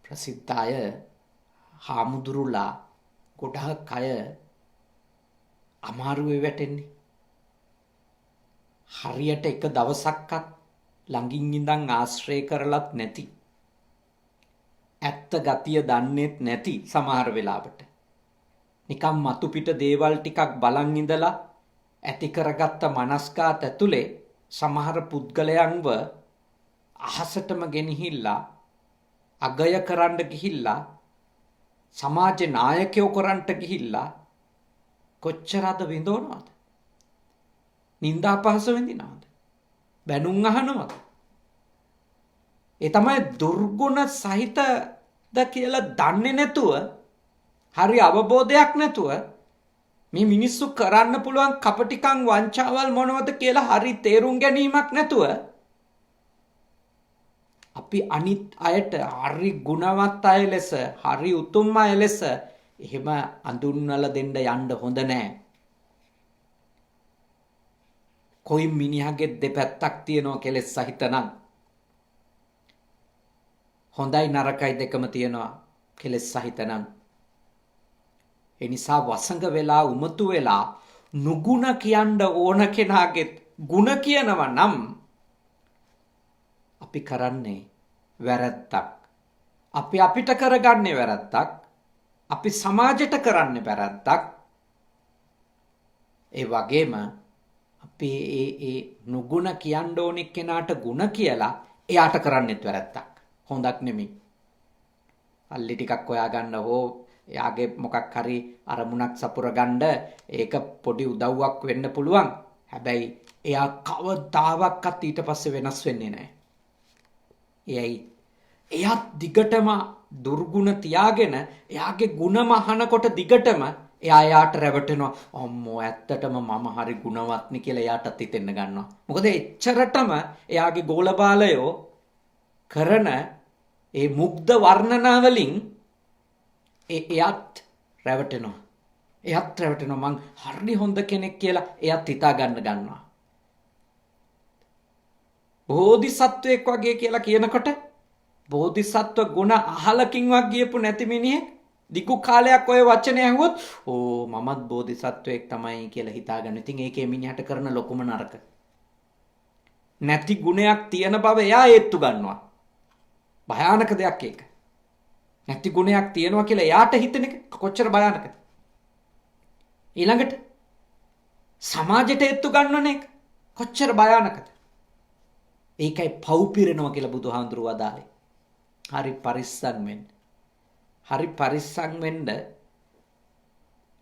ප්‍රසිද්ධ අය, හාමුදුරුලා ගොඩක් අය අමාරුවේ වැටෙන්නේ. හරියට එක දවසක්වත් ළඟින් ඉඳන් ආශ්‍රය කරලත් නැති, ඇත්ත ගතිය දන්නේත් නැති, සමහර වෙලාවට නිකම් මතු පිට දේවල් ටිකක් බලන් ඉඳලා ඇති කරගත්ත මනස්කාත ඇතුලේ සමහර පුද්ගලයන්ව අහසටම ගෙනහිල්ලා අගය කරන්න ගිහිල්ලා සමාජ නායකයෝ කරන්නට ගිහිල්ලා කොච්චරද විඳවනවද? නින්දා අපහාස විඳිනවද? බැනුම් අහනවද? ඒ තමයි දුර්ගුණ සහිතද කියලා දන්නේ නැතුව, හරි අවබෝධයක් නැතුව මේ මිනිස්සු කරන්න පුළුවන් කපටිකම් වංචාවල් මොනවද කියලා හරි තේරුම් ගැනීමක් නැතුව අපි අනිත් අයට හරි ගුණවත් අය ලෙස, හරි උතුම් අය ලෙස එහෙම අඳුන්වලා දෙන්න යන්න හොඳ නැහැ. කොයි මිනිහගේ දෙපැත්තක් තියනවා කෙලෙස් සහිත නම්, හොඳයි නරකයි දෙකම තියනවා කෙලෙස් සහිත නම්, ඒ නිසා වසඟ වෙලා උමතු වෙලා නුගුණ කියන්න ඕන කෙනාගේ ಗುಣ කියනවා නම් අපි කරන්නේ වැරද්දක්. අපි අපිට කරගන්නේ වැරද්දක්. අපි සමාජයට කරන්නේ වැරද්දක්. ඒ වගේම අපේ ඒ නුගුණ කියන්න ඕනෙ කෙනාට ಗುಣ කියලා එයාට කරන්නෙත් වැරද්දක්. හොඳක් නෙමෙයි. අල්ලි ටිකක් හොයාගන්න හෝ එයාගේ මොකක් හරි අරමුණක් සපුර ගන්න ඒක පොඩි උදව්වක් වෙන්න පුළුවන්. හැබැයි එයා කවදාවත් ඊට පස්සේ වෙනස් වෙන්නේ නැහැ. එයා දිගටම දුර්ගුණ තියාගෙන එයාගේ ಗುಣම අහනකොට දිගටම එයාට රැවටෙනවා. අම්මෝ ඇත්තටම මම හරි ගුණවත්නි කියලා එයාටත් හිතෙන්න ගන්නවා. මොකද එච්චරටම එයාගේ ගෝලබාලයෝ කරන ඒ මුග්ධ වර්ණනා වලින් එයාත් රැවටෙනවා. මං හරි හොඳ කෙනෙක් කියලා එයාත් හිතා ගන්නවා. බෝධිසත්වයෙක් වගේ කියලා කියනකොට බෝධිසත්ව ගුණ අහලකින්වත් ගියපු නැති මිනිහෙක් දිගු කාලයක් ඔය වචනේ ඇහුවොත් ඕ මමත් බෝධිසත්වයෙක් තමයි කියලා හිතාගන්න. ඉතින් ඒකේ මිනිහට කරන ලොකුම නරක. නැති ගුණයක් තියෙන බව එයා ඒත්තු ගන්නවා. භයානක දෙයක් ඒක. නැති ගුණයක් තියෙනවා කියලා එයාට හිතෙන එක කොච්චර භයානකද? ඊළඟට සමාජයට ඒත්තු ගන්නවනේ ඒක කොච්චර භයානකද? ඒකයි පව් පිරෙනවා කියලා බුදුහාඳුරුවෝ වදාළේ. හරි පරිස්සම් වෙන්න. හරි පරිස්සම් වෙන්න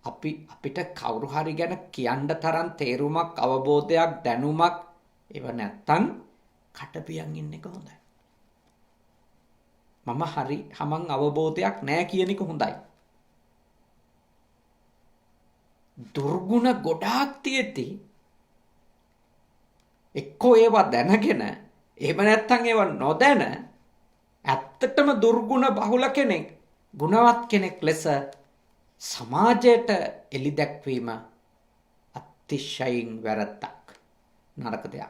අපිට කවුරු හරි ගැන කියන්න තරම් තේරුමක් අවබෝධයක් දැනුමක් ඒව නැත්තම් කටපියන් ඉන්න එක හොඳයි. මම හරි හමන් අවබෝධයක් නැහැ කියන එක හොඳයි. දුර්ගුණ ගොඩාක් තියෙති එක්කෝ ඒවා දැනගෙන එහෙම නැත්තම් ඒවා නොදැන ඇත්තටම දුර්ගුණ බහුල කෙනෙක් ගුණවත් කෙනෙක් ලෙස සමාජයට එලි දැක්වීම අතිශයින් වැරද්දක්. නරක දෙයක්.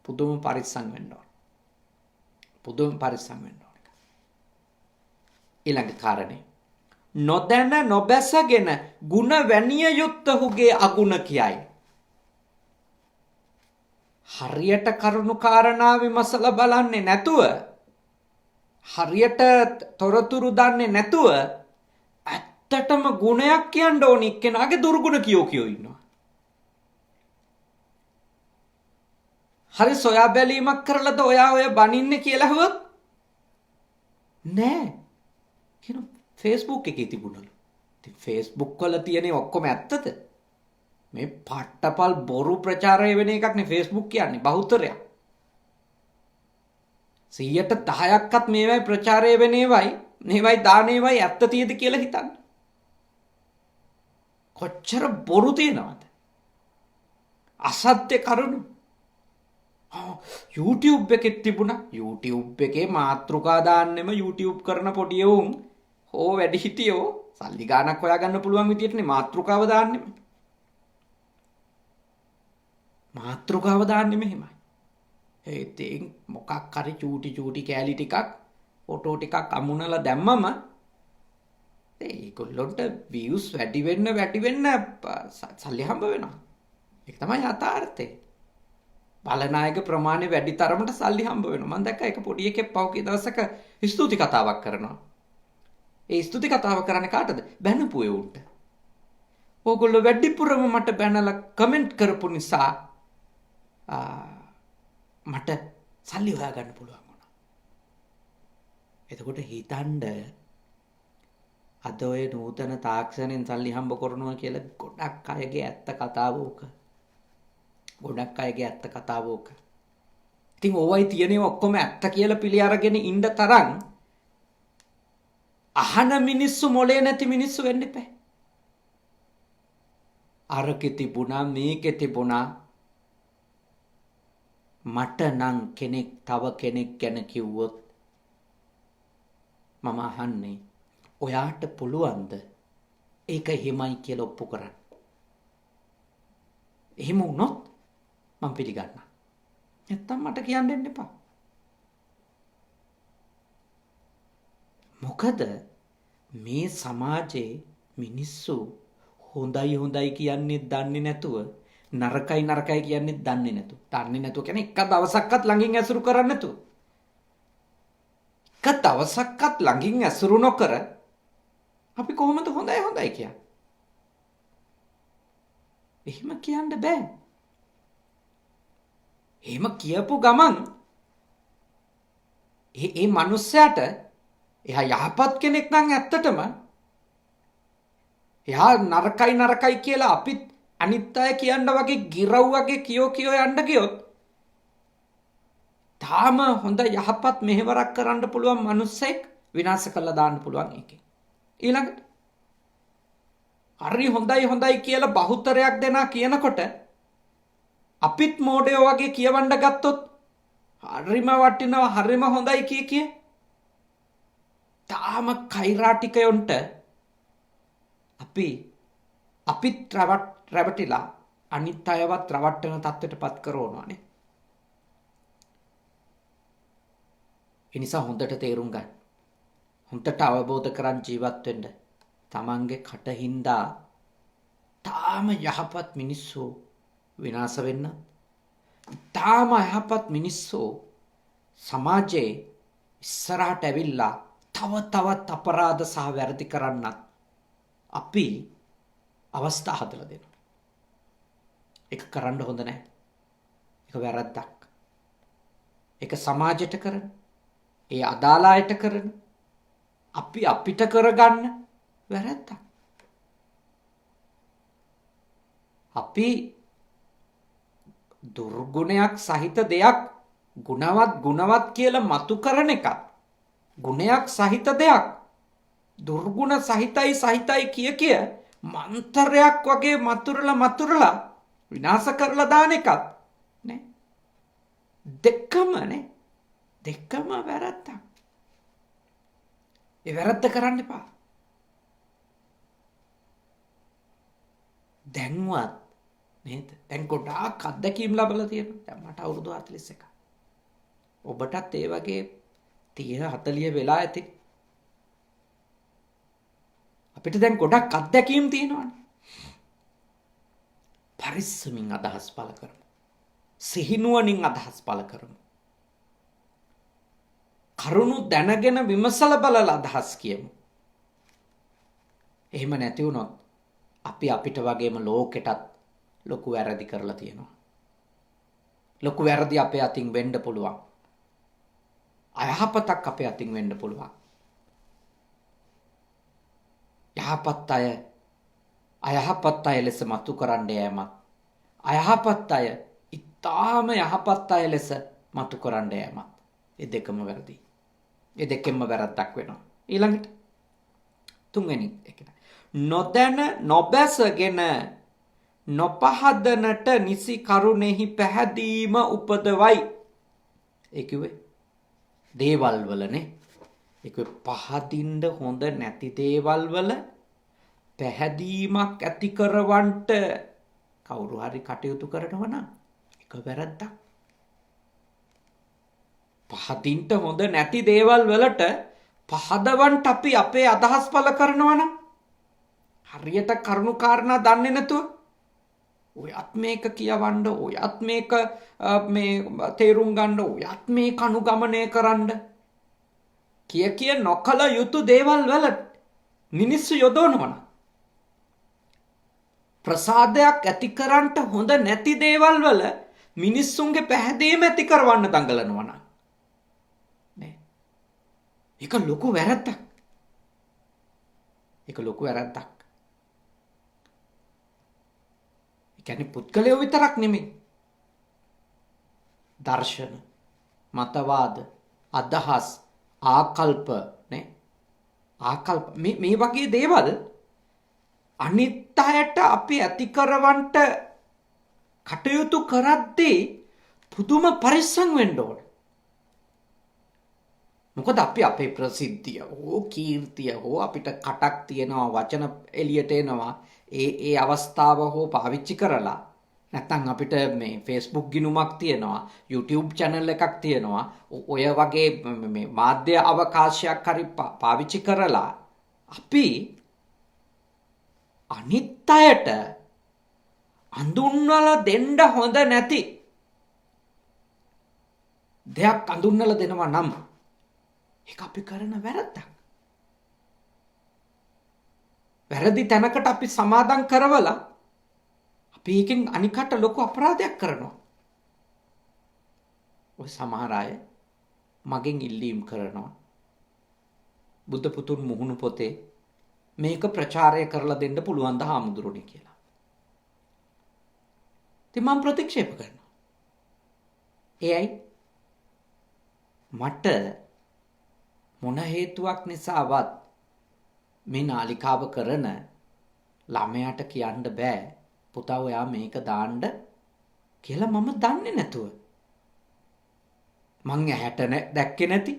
පුදුම පරිස්සම් වෙන්න ඕන. ඊළඟ කාරණේ නොදැන නොබැසගෙන ಗುಣ වැනිය යුත්තහුගේ අගුණ කියයි. හරියට කරුණු කාරණා විමසලා බලන්නේ නැතුව හරියට තොරතුරු දන්නේ නැතුව ඇත්තටම ගුණයක් කියන්න ඕන එක්කෙනාගේ දුර්ගුණ කියෝ ඉන්නවා. හරි සොයා බැලීමක් කරලාද ඔයා ඔය බනින්නේ කියලා හුවොත් නෑ කියන Facebook එකේ තිබුණලු. ඉතින් Facebook වල තියෙන ඔක්කොම ඇත්තද? මේ පට්ටපල් බොරු ප්‍රචාරය වෙන එකක් නේ Facebook කියන්නේ බහුතරයක්. 10%ක්වත් මේවයි ප්‍රචාරය වෙන ඒවයි දාන ඒවයි ඇත්ත තියද කියලා හිතන්න. කොච්චර බොරු තියෙනවද? අසත්‍ය කරුණු. YouTube එකේ තිබුණා. YouTube එකේ මාතෘකා දාන්නෙම YouTube කරන පොඩි උන් හෝ වැඩිහිටියෝ සල්ලි ගාණක් හොයාගන්න පුළුවන් විදියටනේ මාතෘකාව දාන්නෙම. මාතෘකාව දාන්නෙම එහෙමයි. ඉතින් මොකක් හරි චූටි කෑලි ටිකක් ෆොටෝ ටිකක් අමුණලා දැම්මම ඒගොල්ලොන්ට views වැඩි වෙන්න සල්ලි හම්බ වෙනවා. ඒක තමයි යථාර්ථය. බලනායක ප්‍රමාණය වැඩි තරමට සල්ලි හම්බ වෙනවා. මම දැක්කා එක පොඩි එකෙක් පහුගිය දවසක ස්තුති කතාවක් කරනවා. ඒ ස්තුති කතාව කරන්නේ කාටද? බැනපු උන්ට. ඕගොල්ලෝ වැඩිපුරම මට බැනලා කමෙන්ට් කරපු නිසා මට සල්ලි හොයාගන්න පුළුවන් වුණා. එතකොට හිතන්න අද ඔය නූතන තාක්ෂණයෙන් සල්ලි හම්බ කරනවා කියලා ගොඩක් අයගේ ඇත්ත කතාව ඕක. ඉතින් ඕවයි තියෙනේ ඔක්කොම ඇත්ත කියලා පිළි අරගෙන ඉන්න තරම් අහන මිනිස්සු මොලේ නැති මිනිස්සු වෙන්න එපා. අරකේ තිබුණා මේකේ තිබුණා මට නම් කෙනෙක් තව කෙනෙක් ගැන කිව්වොත් මම අහන්නේ ඔයාට පුළුවන්ද ඒක එහෙමයි කියලා ඔප්පු කරන්න? එහෙම වුණොත් මම පිළිගන්නවා. නැත්තම් මට කියන්න දෙන්න එපා. මොකද මේ සමාජයේ මිනිස්සු හොඳයි කියන්නේ දන්නේ නැතුව නරකයි කියන්නේ දන්නේ නැතුව. දන්නේ නැතුව කියන්නේ එක දවසක්වත් ළඟින් ඇසුරු කරන්නේ නැතුව. එක දවසක්වත් ළඟින් ඇසුරු නොකර අපි කොහොමද හොඳයි කියන්නේ? එහෙම කියන්න බෑ. එහෙම කියපු ගමන් ඒ මනුස්සයාට එයා යහපත් කෙනෙක් නම් ඇත්තටම එයා නරකයි කියලා අපිත් අනිත් අය කියන්න වගේ ගිරව් වගේ කියෝ යන්න ගියොත් තාම හොඳ යහපත් මෙහෙවරක් කරන්න පුළුවන් මනුස්සෙක් විනාශ කරලා දාන්න පුළුවන් එකේ. ඊළඟට හරි හොඳයි කියලා බහුතරයක් දෙනා කියනකොට අපිත් මෝඩයෝ වගේ කියවන්න ගත්තොත් හරිම වටිනවා හරිම හොඳයි කිය තාම කෛරාටිකයොන්ට අපිත් රැවටිලා අනිත් අයවත් රවට්ටන තත්ත්වයටපත් කරනවානේ. ඒ නිසා හොඳට තේරුම් ගන්න. හොඳට අවබෝධ කරන් ජීවත් වෙන්න. තමන්ගේ කටින්දා තාම යහපත් මිනිස්සු විනාශ වෙන්න. තාම යහපත් මිනිස්සු සමාජයේ ඉස්සරහට ඇවිල්ලා තවත් අපරාධ සහ වැරදි කරන්නත් අපි අවස්ථා හදලා දෙනවා. ඒක කරන්න හොඳ නැහැ. ඒක වැරද්දක්. ඒක සමාජයට කරන, ඒ අදාළ අයට කරන, අපිට කරගන්න වැරද්දක්. අපි දුර්ගුණයක් සහිත දෙයක් ගුණවත් කියලා මතු කරන එකත් ගුණයක් සහිත දෙයක් දුර්ගුණ සහිතයි කිය මන්තරයක් වගේ මතුරලා විනාශ කරලා දාන එකත් නේ දෙකම වැරද්දක්. ඒ වැරද්ද කරන්න එපා. දැන්වත් නේද? දැන් ගොඩාක් අත්දැකීම් ලැබලා තියෙනවා. දැන් මට අවුරුදු 41ක්. ඔබටත් ඒ වගේ 30 40 වෙලා ඇති. අපිට දැන් ගොඩක් අත්දැකීම් තියෙනවානේ. පරිස්සමින් අදහස් පළ කරමු. සිහිනුවණින් අදහස් පළ කරමු. කරුණු දැනගෙන විමසලා බලලා අදහස් කියමු. එහෙම නැති වුණොත් අපි අපිට වගේම ලෝකෙටත් ලොකු වැරදි කරලා තියෙනවා. ලොකු වැරදි අපේ අතින් වෙන්න පුළුවන්. අයහපතක් අපේ අතින් වෙන්න පුළුවන්. යහපත් අය අයහපත් අය ලෙස මතු කරන්න යෑමත් අයහපත් අය ඉතාම යහපත් අය ලෙස මතු කරන්න යෑමත් ඒ දෙකම වැරදි. ඒ දෙකෙන්ම වැරද්දක් වෙනවා. ඊළඟට තුන්වෙනි එක නොදැන නොබැසගෙන නොපහදනට නිසි කරුණෙහි පැහැදීම උපදවයි. ඒ කිව්වේ දේවල් වලනේ. ඒක පහදින්න හොඳ නැති දේවල් වල පැහැදීමක් ඇති කරවන්නට කවුරු හරි කටයුතු කරනවා නම් ඒක වැරද්දක්. පහදින්න හොඳ නැති දේවල් වලට පහදවන්න අපි අපේ අදහස් පළ කරනවා නම් හරියට කරුණු කාරණා දන්නේ නැතුව ඔයත් මේක කියවන්න ඔයත් මේක මේ තේරුම් ගන්න ඔයත් මේක අනුගමනය කරන්න කිය නොකල යුතු දේවල් වල මිනිස්සු යොදවනවා. ප්‍රසාදයක් ඇති කරන්නට හොඳ නැති දේවල් වල මිනිස්සුන්ගේ පැහැදීම ඇති කරවන්න දඟලනවා නේ. ඒක ලොකු වැරද්දක්. ඒක ලොකු වැරද්දක්. ඒ කියන්නේ පුද්ගලයෝ විතරක් නෙමෙයි. දර්ශන, මතවාද, අදහස්, ආකල්ප නේ. ආකල්ප මේ වගේ දේවල් අනිත් අයට අපි ඇති කරවන්නට කටයුතු කරද්දී පුදුම පරිස්සම් වෙන්න ඕන. මොකද අපි අපේ ප්‍රසිද්ධිය හෝ කීර්තිය හෝ අපිට කටක් තියෙනවා වචන එළියට එනවා ඒ අවස්ථාව හෝ පාවිච්චි කරලා නැත්නම් අපිට මේ Facebook ගිණුමක් තියෙනවා YouTube channel එකක් තියෙනවා ඔය වගේ මේ මාධ්‍ය අවකාශයක් හරි පාවිච්චි කරලා අපි අනිත් අයට අඳුන්වලා දෙන්න හොඳ නැති දෙයක් අඳුන්වලා දෙනවා නම් ඒක අපි කරන වැරද්දක්. වැරදි තැනකට අපි සමාදම් කරවලා අපි එකෙන් අනිකට ලොකු අපරාධයක් කරනවා. ඔය සමහර අය මගෙන් ඉල්ලීම් කරනවා බුද්ධ පුතුන් මුහුණු පොතේ මේක ප්‍රචාරය කරලා දෙන්න පුළුවන් ද හාමුදුරනේ කියලා. ඉතින් මම ප්‍රතික්ෂේප කරනවා. එයයි මට මොන හේතුවක් නිසාවත් මේ නාලිකාව කරන ළමයාට කියන්න බෑ පුතා ඔයා මේක දාන්න කියලා මම දන්නේ නැතුව. මං ඇහැට දැක්කේ නැති.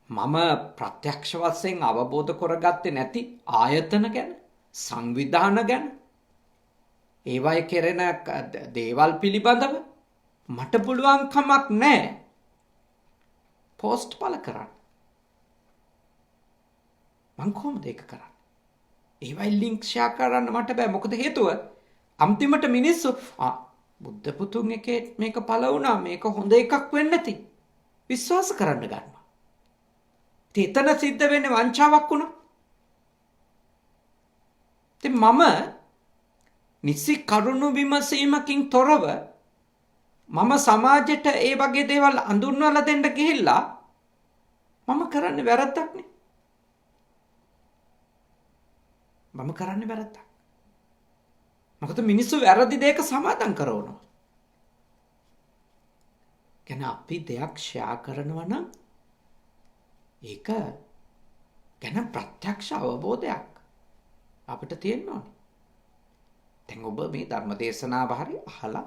මම ප්‍රත්‍යක්ෂ වශයෙන් අවබෝධ කරගත්තේ නැති ආයතන ගැන, සංවිධාන ගැන, ඒවයි කෙරෙන දේවල් පිළිබඳව මට පුළුවන් කමක් නැහැ පෝස්ට් පළ කරන්න. මං කොහොමද ඒක කරන්නේ? ඒවයි ලින්ක් ෂෙයා කරන්න මට බෑ. මොකද හේතුව අන්තිමට මිනිස්සු බුද්ධ පුතුන් එකේ මේක පළ වුණා, මේක හොඳ එකක් වෙන්න ඇති විශ්වාස කරන්න ගන්නවා. එතන සිද්ධ වෙන්නේ වංචාවක් වුණා. ඉතින් මම නිසි කරුණු විමසීමකින් තොරව මම සමාජයට ඒ වගේ දේවල් අඳුන්වලා දෙන්න ගිහිල්ලා මම කරන්නේ වැරද්දක් නේ. මම කරන්නේ වැරද්දක්. මොකද මිනිස්සු වැරදි දෙයක සමාදම් කරනවා. කියන්නේ අපි දෙයක් ෂෙයා කරනවා නම් ඒක ගැන ප්‍රත්‍යක්ෂ අවබෝධයක් අපිට තියෙන්න ඕනේ. දැන් ඔබ මේ ධර්ම දේශනාව හරි අහලා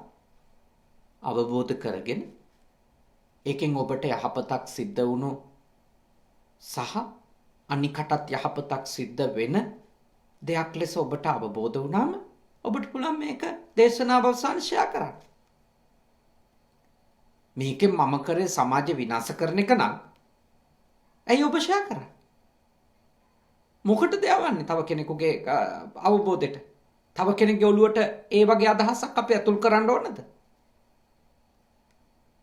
අවබෝධ කරගෙන ඒකෙන් ඔබට යහපතක් සිද්ධ වුණු සහ අනිකටත් යහපතක් සිද්ධ වෙන දෙයක් ලෙස ඔබට අවබෝධ වුණාම ඔබට පුළුවන් මේක දේශනාව අවසන් ෂෙයා කරන්න. මේකෙන් මම කරේ සමාජ විනාශ කරන එක නම් ඇයි ඔබ ෂෙයා කරන්නේ? මොකටද යවන්නේ තව කෙනෙකුගේ අවබෝධයට? තව කෙනෙක්ගේ ඔළුවට ඒ වගේ අදහසක් අපි ඇතුල් කරන්න ඕනද?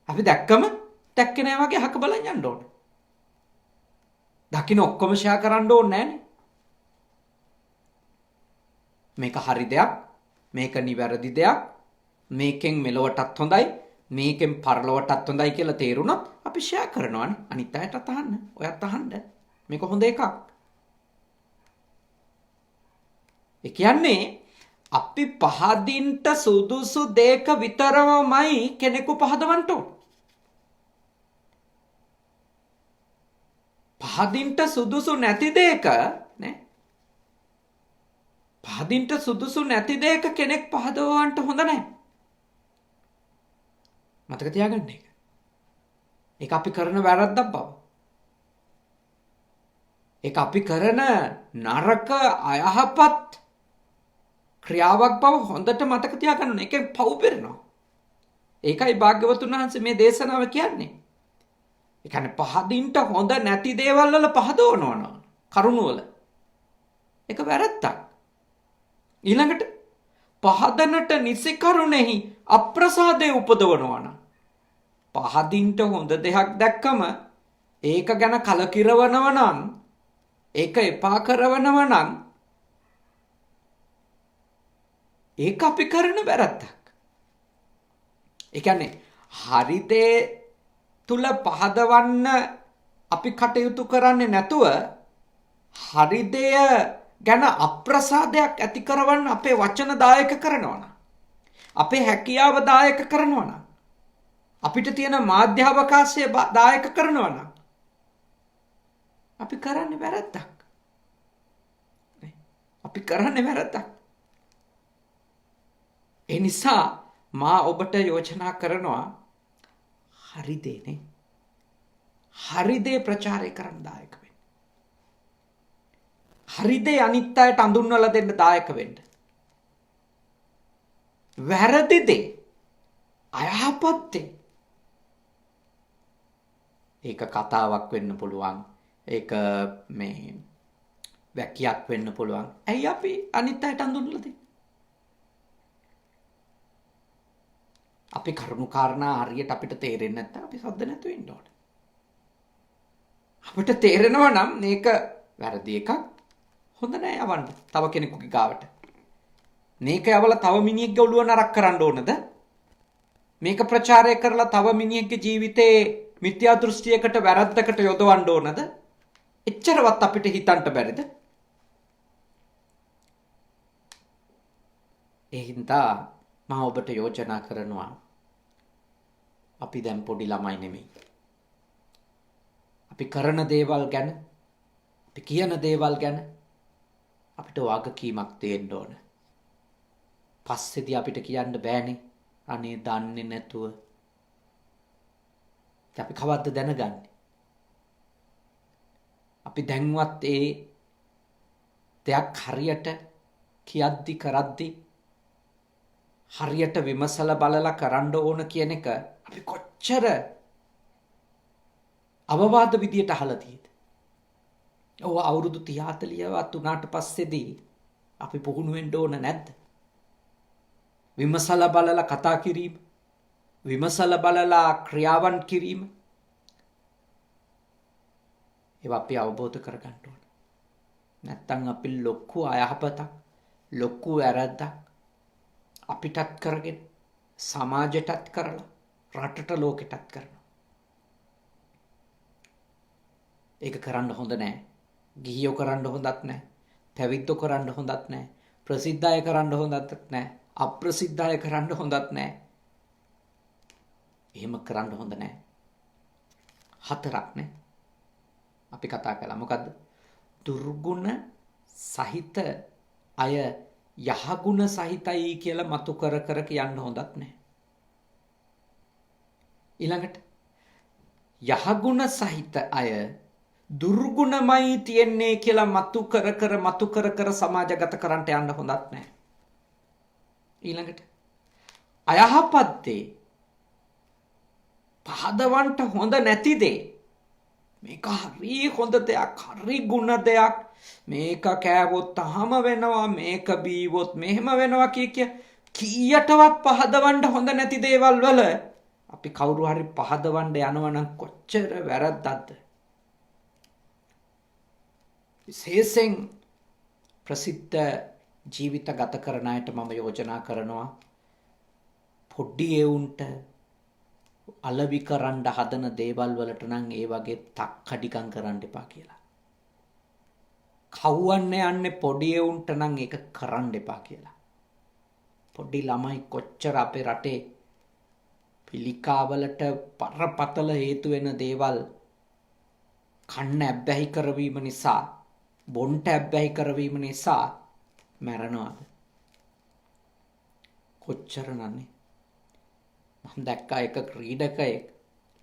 අපි දැක්කේ නෑ වගේ අහක බලන් යන්න ඕන. දකින්න ඔක්කොම ෂෙයා කරන්න ඕනේ නෑනේ. මේක හරි දෙයක්, මේක නිවැරදි දෙයක්, මේකෙන් මෙලොවටත් හොඳයි, මේකෙන් පරලොවටත් හොඳයි කියලා තේරුණොත් අපි ෂෙයා කරනවානේ. අනිත් අයටත් අහන්න, ඔයත් අහන්න. මේක හොඳ එකක්. ඒ කියන්නේ අපි පහදින්ට සුදුසු දෙයක විතරමයි කෙනෙකු පහදවන්න ඕන. පහදින්ට සුදුසු නැති දෙයක නේ. පහදින්ට සුදුසු නැති දෙයක කෙනෙක් පහදවන්න හොඳ නැහැ. මතක තියාගන්න එක. ඒක අපි කරන වැරද්දක් බව. ඒක අපි කරන නරක අයහපත් ක්‍රියාවක් බව හොඳට මතක තියාගන්න ඕනේ. ඒකෙන් පව් පෙරෙනවා. ඒකයි භාග්‍යවතුන් වහන්සේ මේ දේශනාව කියන්නේ. ඒ කියන්නේ පහදින්ට හොඳ නැති දේවල් වල පහදවනවා කරුණු වල. ඒක වැරද්දක්. ඊළඟට පහදනට නිසි කරුණෙහි අප්‍රසාදේ උපදවනවා නම් පහදින්ට හොඳ දෙයක් දැක්කම ඒක ගැන කලකිරවනවා නම් ඒක එපා කරවනවා නම් ඒක අපි කරන වැරද්දක්. ඒ කියන්නේ හරි දේ තුල පහදවන්න අපි කටයුතු කරන්නේ නැතුව හරි දෙය ගැන අප්‍රසාදයක් ඇති කරවන්න අපේ වචන දායක කරනවා නම්, අපේ හැකියාව දායක කරනවා නම්, අපිට තියෙන මාධ්‍ය අවකාශය දායක කරනවා නම් අපි කරන්නේ වැරද්දක්. අපි කරන්නේ වැරද්දක්. ඒ නිසා මා ඔබට යෝජනා කරනවා හරි දේනේ. හරි දේ ප්‍රචාරය කරන්න දායක වෙන්න. හරි දේ අනිත් අයට අඳුන්වලා දෙන්න දායක වෙන්න. වැරදි දේ, අයහපත් දේ, ඒක කතාවක් වෙන්න පුළුවන්. ඒක මේ වැකියක් වෙන්න පුළුවන්. ඇයි අපි අනිත් අයට අඳුන්වලා දෙන්නේ? අපි කරුණු කාරණා හරියට අපිට තේරෙන්නේ නැත්නම් අපි සද්ද නැතුව ඉන්න ඕනේ. අපිට තේරෙනවා නම් මේක වැරදි එකක්, හොඳ නෑ යවන්න තව කෙනෙකුගේ ගාවට. මේක යවලා තව මිනිහෙක්ගේ ඔළුව නරක් කරන්න ඕනද? මේක ප්‍රචාරය කරලා තව මිනිහෙක්ගේ ජීවිතේ මිත්‍යා දෘෂ්ටියකට වැරද්දකට යොදවන්න ඕනද? එච්චරවත් අපිට හිතන්න බැරිද? ඒ හින්දා මම ඔබට යෝජනා කරනවා අපි දැන් පොඩි ළමයි නෙමෙයි. අපි කරන දේවල් ගැන, අපි කියන දේවල් ගැන අපිට වගකීමක් තියෙන්න ඕන. පස්සේදී අපිට කියන්න බෑනේ අනේ දන්නේ නැතුව. අපි කවද්ද දැනගන්නේ? අපි දැන්වත් ඒ දෙයක් හරියට කියද්දි කරද්දි හරියට විමසලා බලලා කරන්න ඕන කියන එක අපි කොච්චර අවවාද විදියට අහලා තියෙද? ඔව් අවුරුදු 30 40වත් උනාට පස්සේදී අපි පුහුණු වෙන්න ඕන නැද්ද? විමසලා බලලා කතා කිරීම, විමසලා බලලා ක්‍රියාවන් කිරීම, ඒවා අපි අවබෝධ කරගන්න ඕන. නැත්තම් අපි ලොකු අයහපතක්, ලොකු වැරද්දක් අපිටත් කරගෙන සමාජයටත් කරලා රටට ලෝකෙටත් කරනවා. ඒක කරන්න හොඳ නෑ. ගිහියෝ කරන්න හොඳත් නෑ. පැවිද්දෝ කරන්න හොඳත් නෑ. ප්‍රසිද්ධ අය කරන්න හොඳත් නෑ. අප්‍රසිද්ධ අය කරන්න හොඳත් නෑ. එහෙම කරන්න හොඳ නෑ. හතරක් නේ අපි කතා කළා. මොකද්ද? දුර්ගුණ සහිත අය යහගුණ සහිතයි කියලා මතු කර කර කියන්න හොඳත් නෑ. ඊළඟට යහගුණ සහිත අය දුර්ගුණමයි තියෙන්නේ කියලා මතු කර කර සමාජගත කරන්න යන්න හොඳත් නෑ. ඊළඟට අයහපත් දේ පහදවන්ට හොඳ නැති දේ මේක හරි හොඳ දෙයක්, හරි ගුණ දෙයක්, මේක කෑවොත් අහම වෙනවා, මේක බීවොත් මෙහෙම වෙනවා කීයටවත් පහදවන්න හොඳ නැති දේවල් වල අපි කවුරු හරි පහදවන්න යනවා නම් කොච්චර වැරද්දක්ද? විශේෂයෙන් ප්‍රසිද්ධ ජීවිත ගත කරන අයට මම යෝජනා කරනවා පොඩි එවුන්ට අලවි කරන්න හදන දේවල් වලට නම් ඒ වගේ තක්කඩිකම් කරන්න එපා කියලා. කවුවන්න යන්නේ පොඩි එවුන්ට නම් ඒක කරන්න එපා කියලා. පොඩි ළමයි කොච්චර අපේ රටේ පිළිකාවලට බරපතල හේතු වෙන දේවල් කන්න ඇබ්බැහි කරවීම නිසා, බොන්ට ඇබ්බැහි කරවීම නිසා මැරෙනවද? කොච්චර නන්නේ. මම දැක්කා එක ක්‍රීඩකයෙක්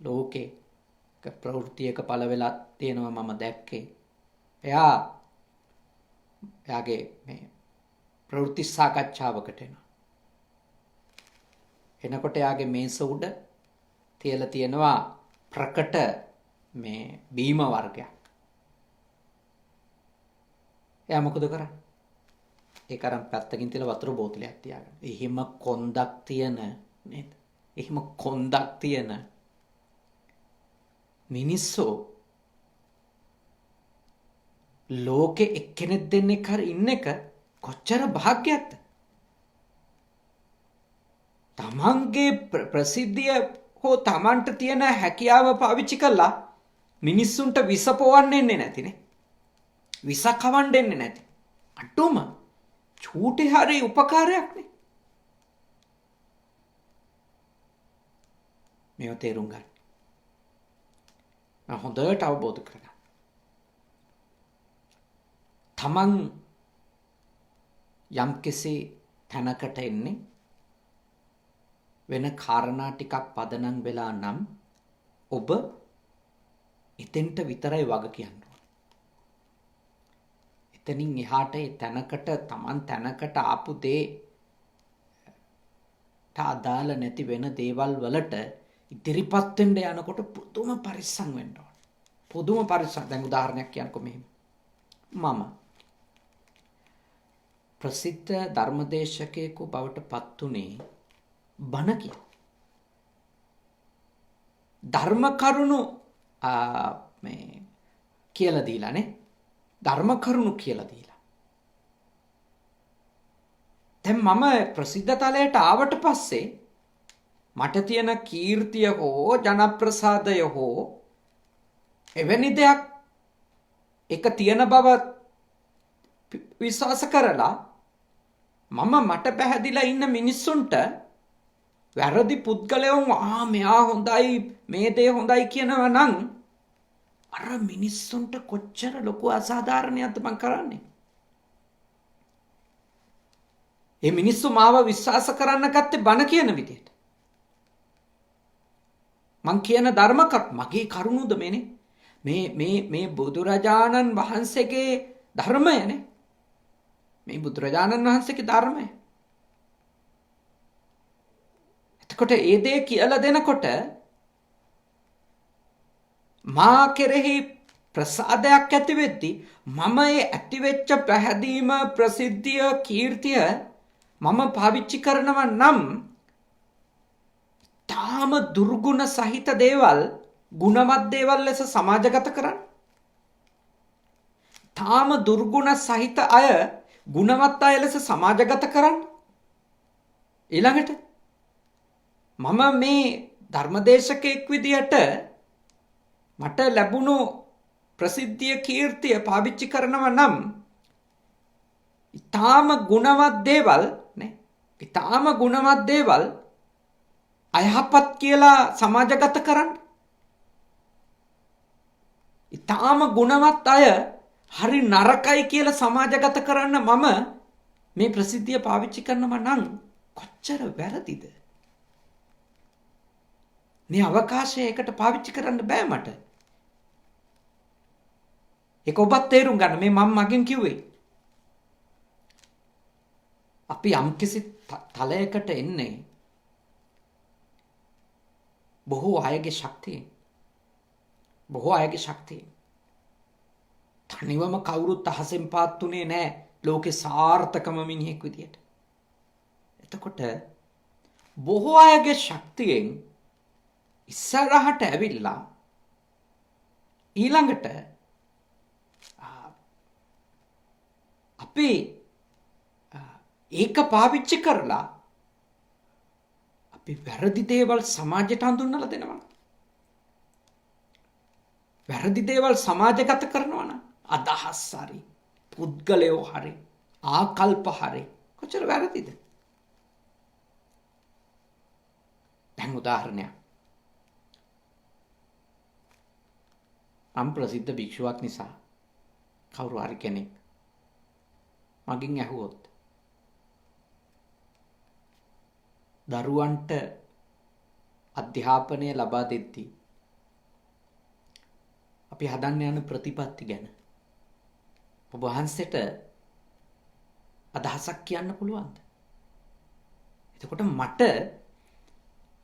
ලෝකේ ප්‍රවෘත්තියක පළ වෙලා තියෙනවා මම දැක්කේ. එයාගේ මේ ප්‍රවෘත්ති සාකච්ඡාවකට එනවා. එනකොට එයාගේ මේස උඩ තියලා තියෙනවා ප්‍රකට මේ බීම වර්ගයක්. එයා මොකද කරන්නේ? ඒක අරන් පැත්තකින් තියලා වතුර බෝතලයක් තියාගන්න. එහෙම කොන්දක් තියෙන නේද? එහෙම කොන්දක් තියෙන මිනිස්සු ලෝකෙ එක්කෙනෙක් දෙන්නෙක් හරි ඉන්න එක කොච්චර භාග්‍යයක්ද? තමන්ගේ ප්‍රසිද්ධිය හෝ තමන්ට තියෙන හැකියාව පාවිච්චි කළා මිනිස්සුන්ට විස පොවන්න නැතිනේ. විස කවන්න දෙන්නේ නැති. අටුම චූටි හරි උපකාරයක් නේ. මේව තේරුම් ගන්න. හොඳට අවබෝධ කරගන්න. තමන් යම්කිසි තැනකට එන්නේ වෙන කාරණා ටිකක් පදනම් වෙලා නම් ඔබ එතෙන්ට විතරයි වග කියන්න ඕන. එතනින් එහාට ඒ තැනකට තමන් තැනකට ආපු දේට අදාළ නැති වෙන දේවල් වලට ඉදිරිපත් වෙන්න යනකොට පුදුම පරිස්සම් වෙන්න ඕන. පුදුම පරිස්සම්. දැන් උදාහරණයක් කියන්නකෝ මෙහෙම. මම ප්‍රසිද්ධ ධර්මදේශකයෙකු බවට පත් උනේ බණ කිය. ධර්ම කරුණු මේ කියලා දීලානේ. ධර්ම කරුණු කියලා දීලා. දැන් මම ප්‍රසිද්ධ තලයට ආවට පස්සේ මට තියෙන කීර්තිය හෝ ජනප්‍රසාදය හෝ එවැනි දෙයක් එක තියෙන බව විශ්වාස කරලා මම මට පැහැදිලා ඉන්න මිනිස්සුන්ට වැරදි පුද්ගලයන් මෙයා හොඳයි මේ දේ හොඳයි කියනවා නම් අර මිනිස්සුන්ට කොච්චර ලොකු අසාධාරණයක්ද මං කරන්නේ. ඒ මිනිස්සු මාව විශ්වාස කරන්න ගත්තේ බණ කියන විදිහට. මං කියන ධර්ම මගේ කරුණුද මේ බුදුරජාණන් වහන්සේගේ ධර්මයනේ. මේ බුදුරජාණන් වහන්සේගේ ධර්මය. එතකොට ඒ දේ කියලා දෙනකොට මා කෙරෙහි ප්‍රසාදයක් ඇති වෙද්දී මම ඒ ඇතිවෙච්ච පැහැදීම ප්‍රසිද්ධිය කීර්තිය මම පාවිච්චි කරනවා නම් තාම දුර්ගුණ සහිත දේවල් ගුණවත් දේවල් ලෙස සමාජගත කරන්න. තාම දුර්ගුණ සහිත අය ගුණවත් අය ලෙස සමාජගත කරන්න. ඊළඟට මම මේ ධර්මදේශකෙක් විදියට මට ලැබුණු ප්‍රසිද්ධිය කීර්තිය පාවිච්චි කරනවා නම් ඊටාම ගුණවත් දේවල් නේ ඊටාම ගුණවත් දේවල් අයහපත් කියලා සමාජගත කරන්න. ඊටාම ගුණවත් අය හරි නරකයි කියලා සමාජගත කරන්න මම මේ ප්‍රසිද්ධිය පාවිච්චි කරනවා නම් කොච්චර වැරදිද? මේ අවකාශය එකට පාවිච්චි කරන්න බෑ මට. ඒක ඔබත් තේරුම් ගන්න. මේ මම මගෙන් කිව්වේ. අපි යම්කිසි තලයකට එන්නේ බොහෝ අයගේ ශක්තියෙන්. බොහෝ අයගේ ශක්තියෙන්. තනිවම කවුරුත් අහසෙන් පාත්තුනේ නෑ ලෝකේ සාර්ථකම මිනිහෙක් විදියට. එතකොට බොහෝ අයගේ ශක්තියෙන් ඉස්සරහට ඇවිල්ලා ඊළඟට අපි ඒක පාවිච්චි කරලා අපි වැරදි දේවල් සමාජයට හඳුන්වලා දෙනවා. වැරදි දේවල් සමාජගත කරනවා නම් අදහස් හරි පුද්ගලයෝ හරි ආකල්ප හරි කොච්චර වැරදිද? දැන් උදාහරණයක්. ප්‍රසිද්ධ භික්ෂුවක් නිසා කවුරු හරි කෙනෙක් මගෙන් ඇහුවොත් දරුවන්ට අධ්‍යාපනය ලබා දෙද්දී අපි හදන්න යන ප්‍රතිපත්ති ගැන ඔබ වහන්සේට අදහසක් කියන්න පුළුවන්ද? එතකොට මට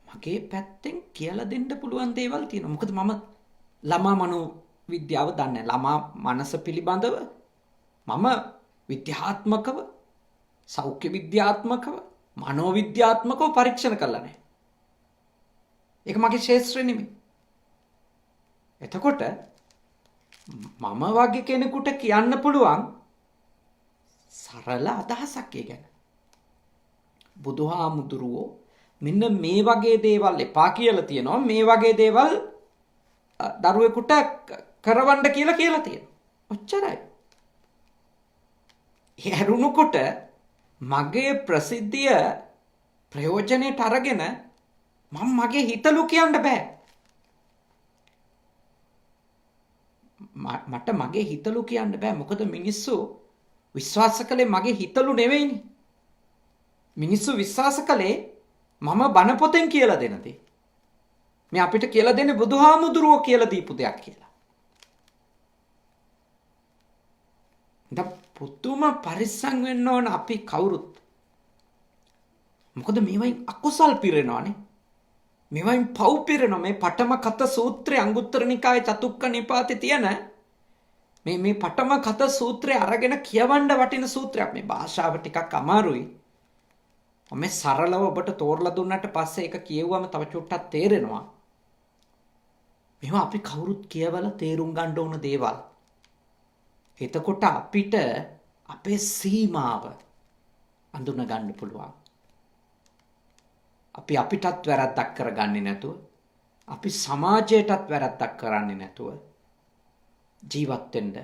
මගේ පැත්තෙන් කියලා දෙන්න පුළුවන් දේවල් තියෙනවා. මොකද මම ළමා මනෝවිද්‍යාව දන්නේ. ළමා මනස පිළිබඳව මම විද්‍යාත්මකව සෞඛ්‍ය විද්‍යාත්මකව මනෝවිද්‍යාත්මකව පරීක්ෂණ කළා නැහැ. ඒක මගේ ශාස්ත්‍රය නෙමෙයි. එතකොට මම වගේ කෙනෙකුට කියන්න පුළුවන් සරල අදහසක් ඒ ගැන. බුදුහාමුදුරුවෝ මෙන්න මේ වගේ දේවල් එපා කියලා තියෙනවා. මේ වගේ දේවල් දරුවෙකුට කරවන්න කියලා තියෙනවා. ඔච්චරයි. ඒ හැරුණුකොට මගේ ප්‍රසිද්ධිය ප්‍රයෝජනෙට අරගෙන මම මගේ හිතලු කියන්න බෑ. මට මගේ හිතලු කියන්න බෑ. මොකද මිනිස්සු විශ්වාස කළේ මගේ හිතලු නෙවෙයිනේ. මිනිස්සු විශ්වාස කළේ මම බණ පොතෙන් කියලා දෙන දේ. මේ අපිට කියලා දෙන්නේ බුදුහාමුදුරුවෝ කියලා දීපු දෙයක් කියලා. දැන් පුදුම පරිස්සම් වෙන්න ඕන අපි කවුරුත්. මොකද මේවයින් අකුසල් පිරෙනවානේ. මේවයින් පව් පිරෙනවා. මේ පඨම කත සූත්‍රයේ අංගුත්තර නිකායේ චතුක්ක නිපාතේ තියෙන මේ පඨම කත සූත්‍රය අරගෙන කියවන්න වටින සූත්‍රයක්. මේ භාෂාව ටිකක් අමාරුයි. මේ සරලව ඔබට තෝරලා දුන්නාට පස්සේ ඒක කියවුවම තව චුට්ටක් තේරෙනවා. මේවා අපි කවුරුත් කියවලා තේරුම් ගන්න ඕන දේවල්. එතකොට අපිට අපේ සීමාව අඳුන ගන්න පුළුවන්. අපි අපිටත් වැරද්දක් කරගන්නේ නැතුව, අපි සමාජයටත් වැරද්දක් කරන්නේ නැතුව ජීවත් වෙන්න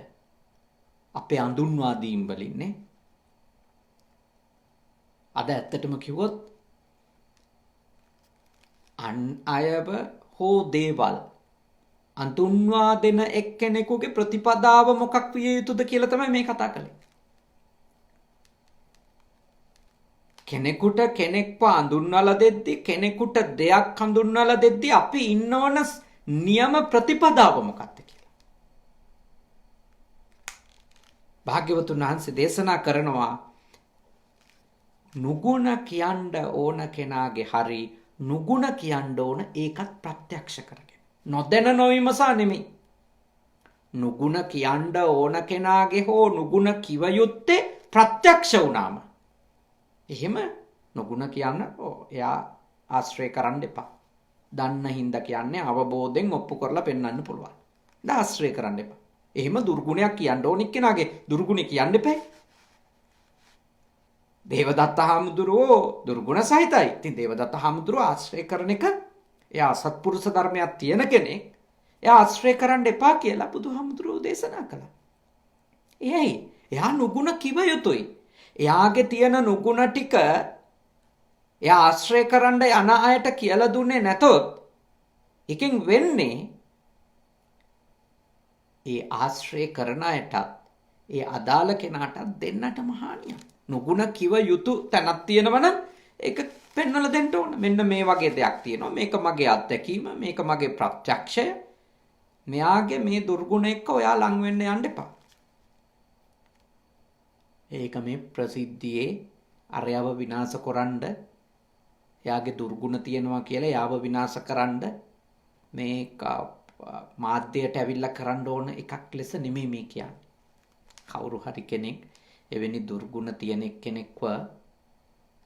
අපේ අඳුන්වා දීම් වලින්නේ. අද ඇත්තටම කිව්වොත් අන් අයව හෝ දේවල් අඳුන්වා දෙන එක්කෙනෙකුගේ ප්‍රතිපදාව මොකක් විය යුතුද කියලා තමයි මේ කතා කළේ. කෙනෙකුට කෙනෙක්ව හඳුන්වලා දෙද්දි, කෙනෙකුට දෙයක් හඳුන්වලා දෙද්දි අපි ඉන්නවන නියම ප්‍රතිපදාව මොකක්ද කියලා. භාග්‍යවතුන් වහන්සේ දේශනා කරනවා නුගුණ කියන්න ඕන කෙනාගේ හරි නුගුණ කියන්න ඕන ඒකත් ප්‍රත්‍යක්ෂ කරගෙන. නොදැන නොවිමසා නෙමෙයි. නුගුණ කියන්න ඕන කෙනාගේ හෝ නුගුණ කිව යුත්තේ ප්‍රත්‍යක්ෂ වුණාම. එහෙම නුගුණ කියන්න එයා ආශ්‍රය කරන්න එපා. දන්න හින්දා කියන්නේ අවබෝධයෙන් ඔප්පු කරලා පෙන්වන්න පුළුවන්. ආශ්‍රය කරන්න එපා. එහෙම දුර්ගුණයක් කියන්න ඕන කෙනාගේ දුර්ගුණ කියන්න එපා. දේවදත්ත හාමුදුරුවෝ දුර්ගුණ සහිතයි. ඉතින් දේවදත්ත හාමුදුරුවෝ ආශ්‍රය කරන එක එයා සත්පුරුෂ ධර්මයක් තියෙන කෙනෙක්. එයා ආශ්‍රය කරන්න එපා කියලා බුදුහාමුදුරුවෝ දේශනා කළා. එයි එයා නුගුණ කිව යුතුයි. එයාගේ තියෙන නුගුණ ටික එයා ආශ්‍රය කරන්න යන අයට කියලා දුන්නේ නැතොත් එකෙන් වෙන්නේ ඒ ආශ්‍රය කරන අයටත් ඒ අදාළ කෙනාටත් දෙන්නටම හානියක්. නුගුණ කිව යුතු තැනක් තියෙනවනම් ඒක පෙන්වලා දෙන්න ඕන. මෙන්න මේ වගේ දෙයක් තියෙනවා. මේක මගේ අත්දැකීම, මේක මගේ ප්‍රත්‍යක්ෂය. මෙයාගේ මේ දුර්ගුණ එක්ක ඔයා ලං වෙන්න යන්න එපා. ඒක මේ ප්‍රසිද්ධියේ අරයව විනාශ කරන්න, එයාගේ දුර්ගුණ තියෙනවා කියලා එයාව විනාශ කරන්න මේ මාධ්‍යයට ඇවිල්ලා කරන්න ඕන එකක් ලෙස නෙමෙයි මේ කියන්නේ. කවුරු හරි කෙනෙක් එවැනි දුර්ගුණ තියෙන කෙනෙක්ව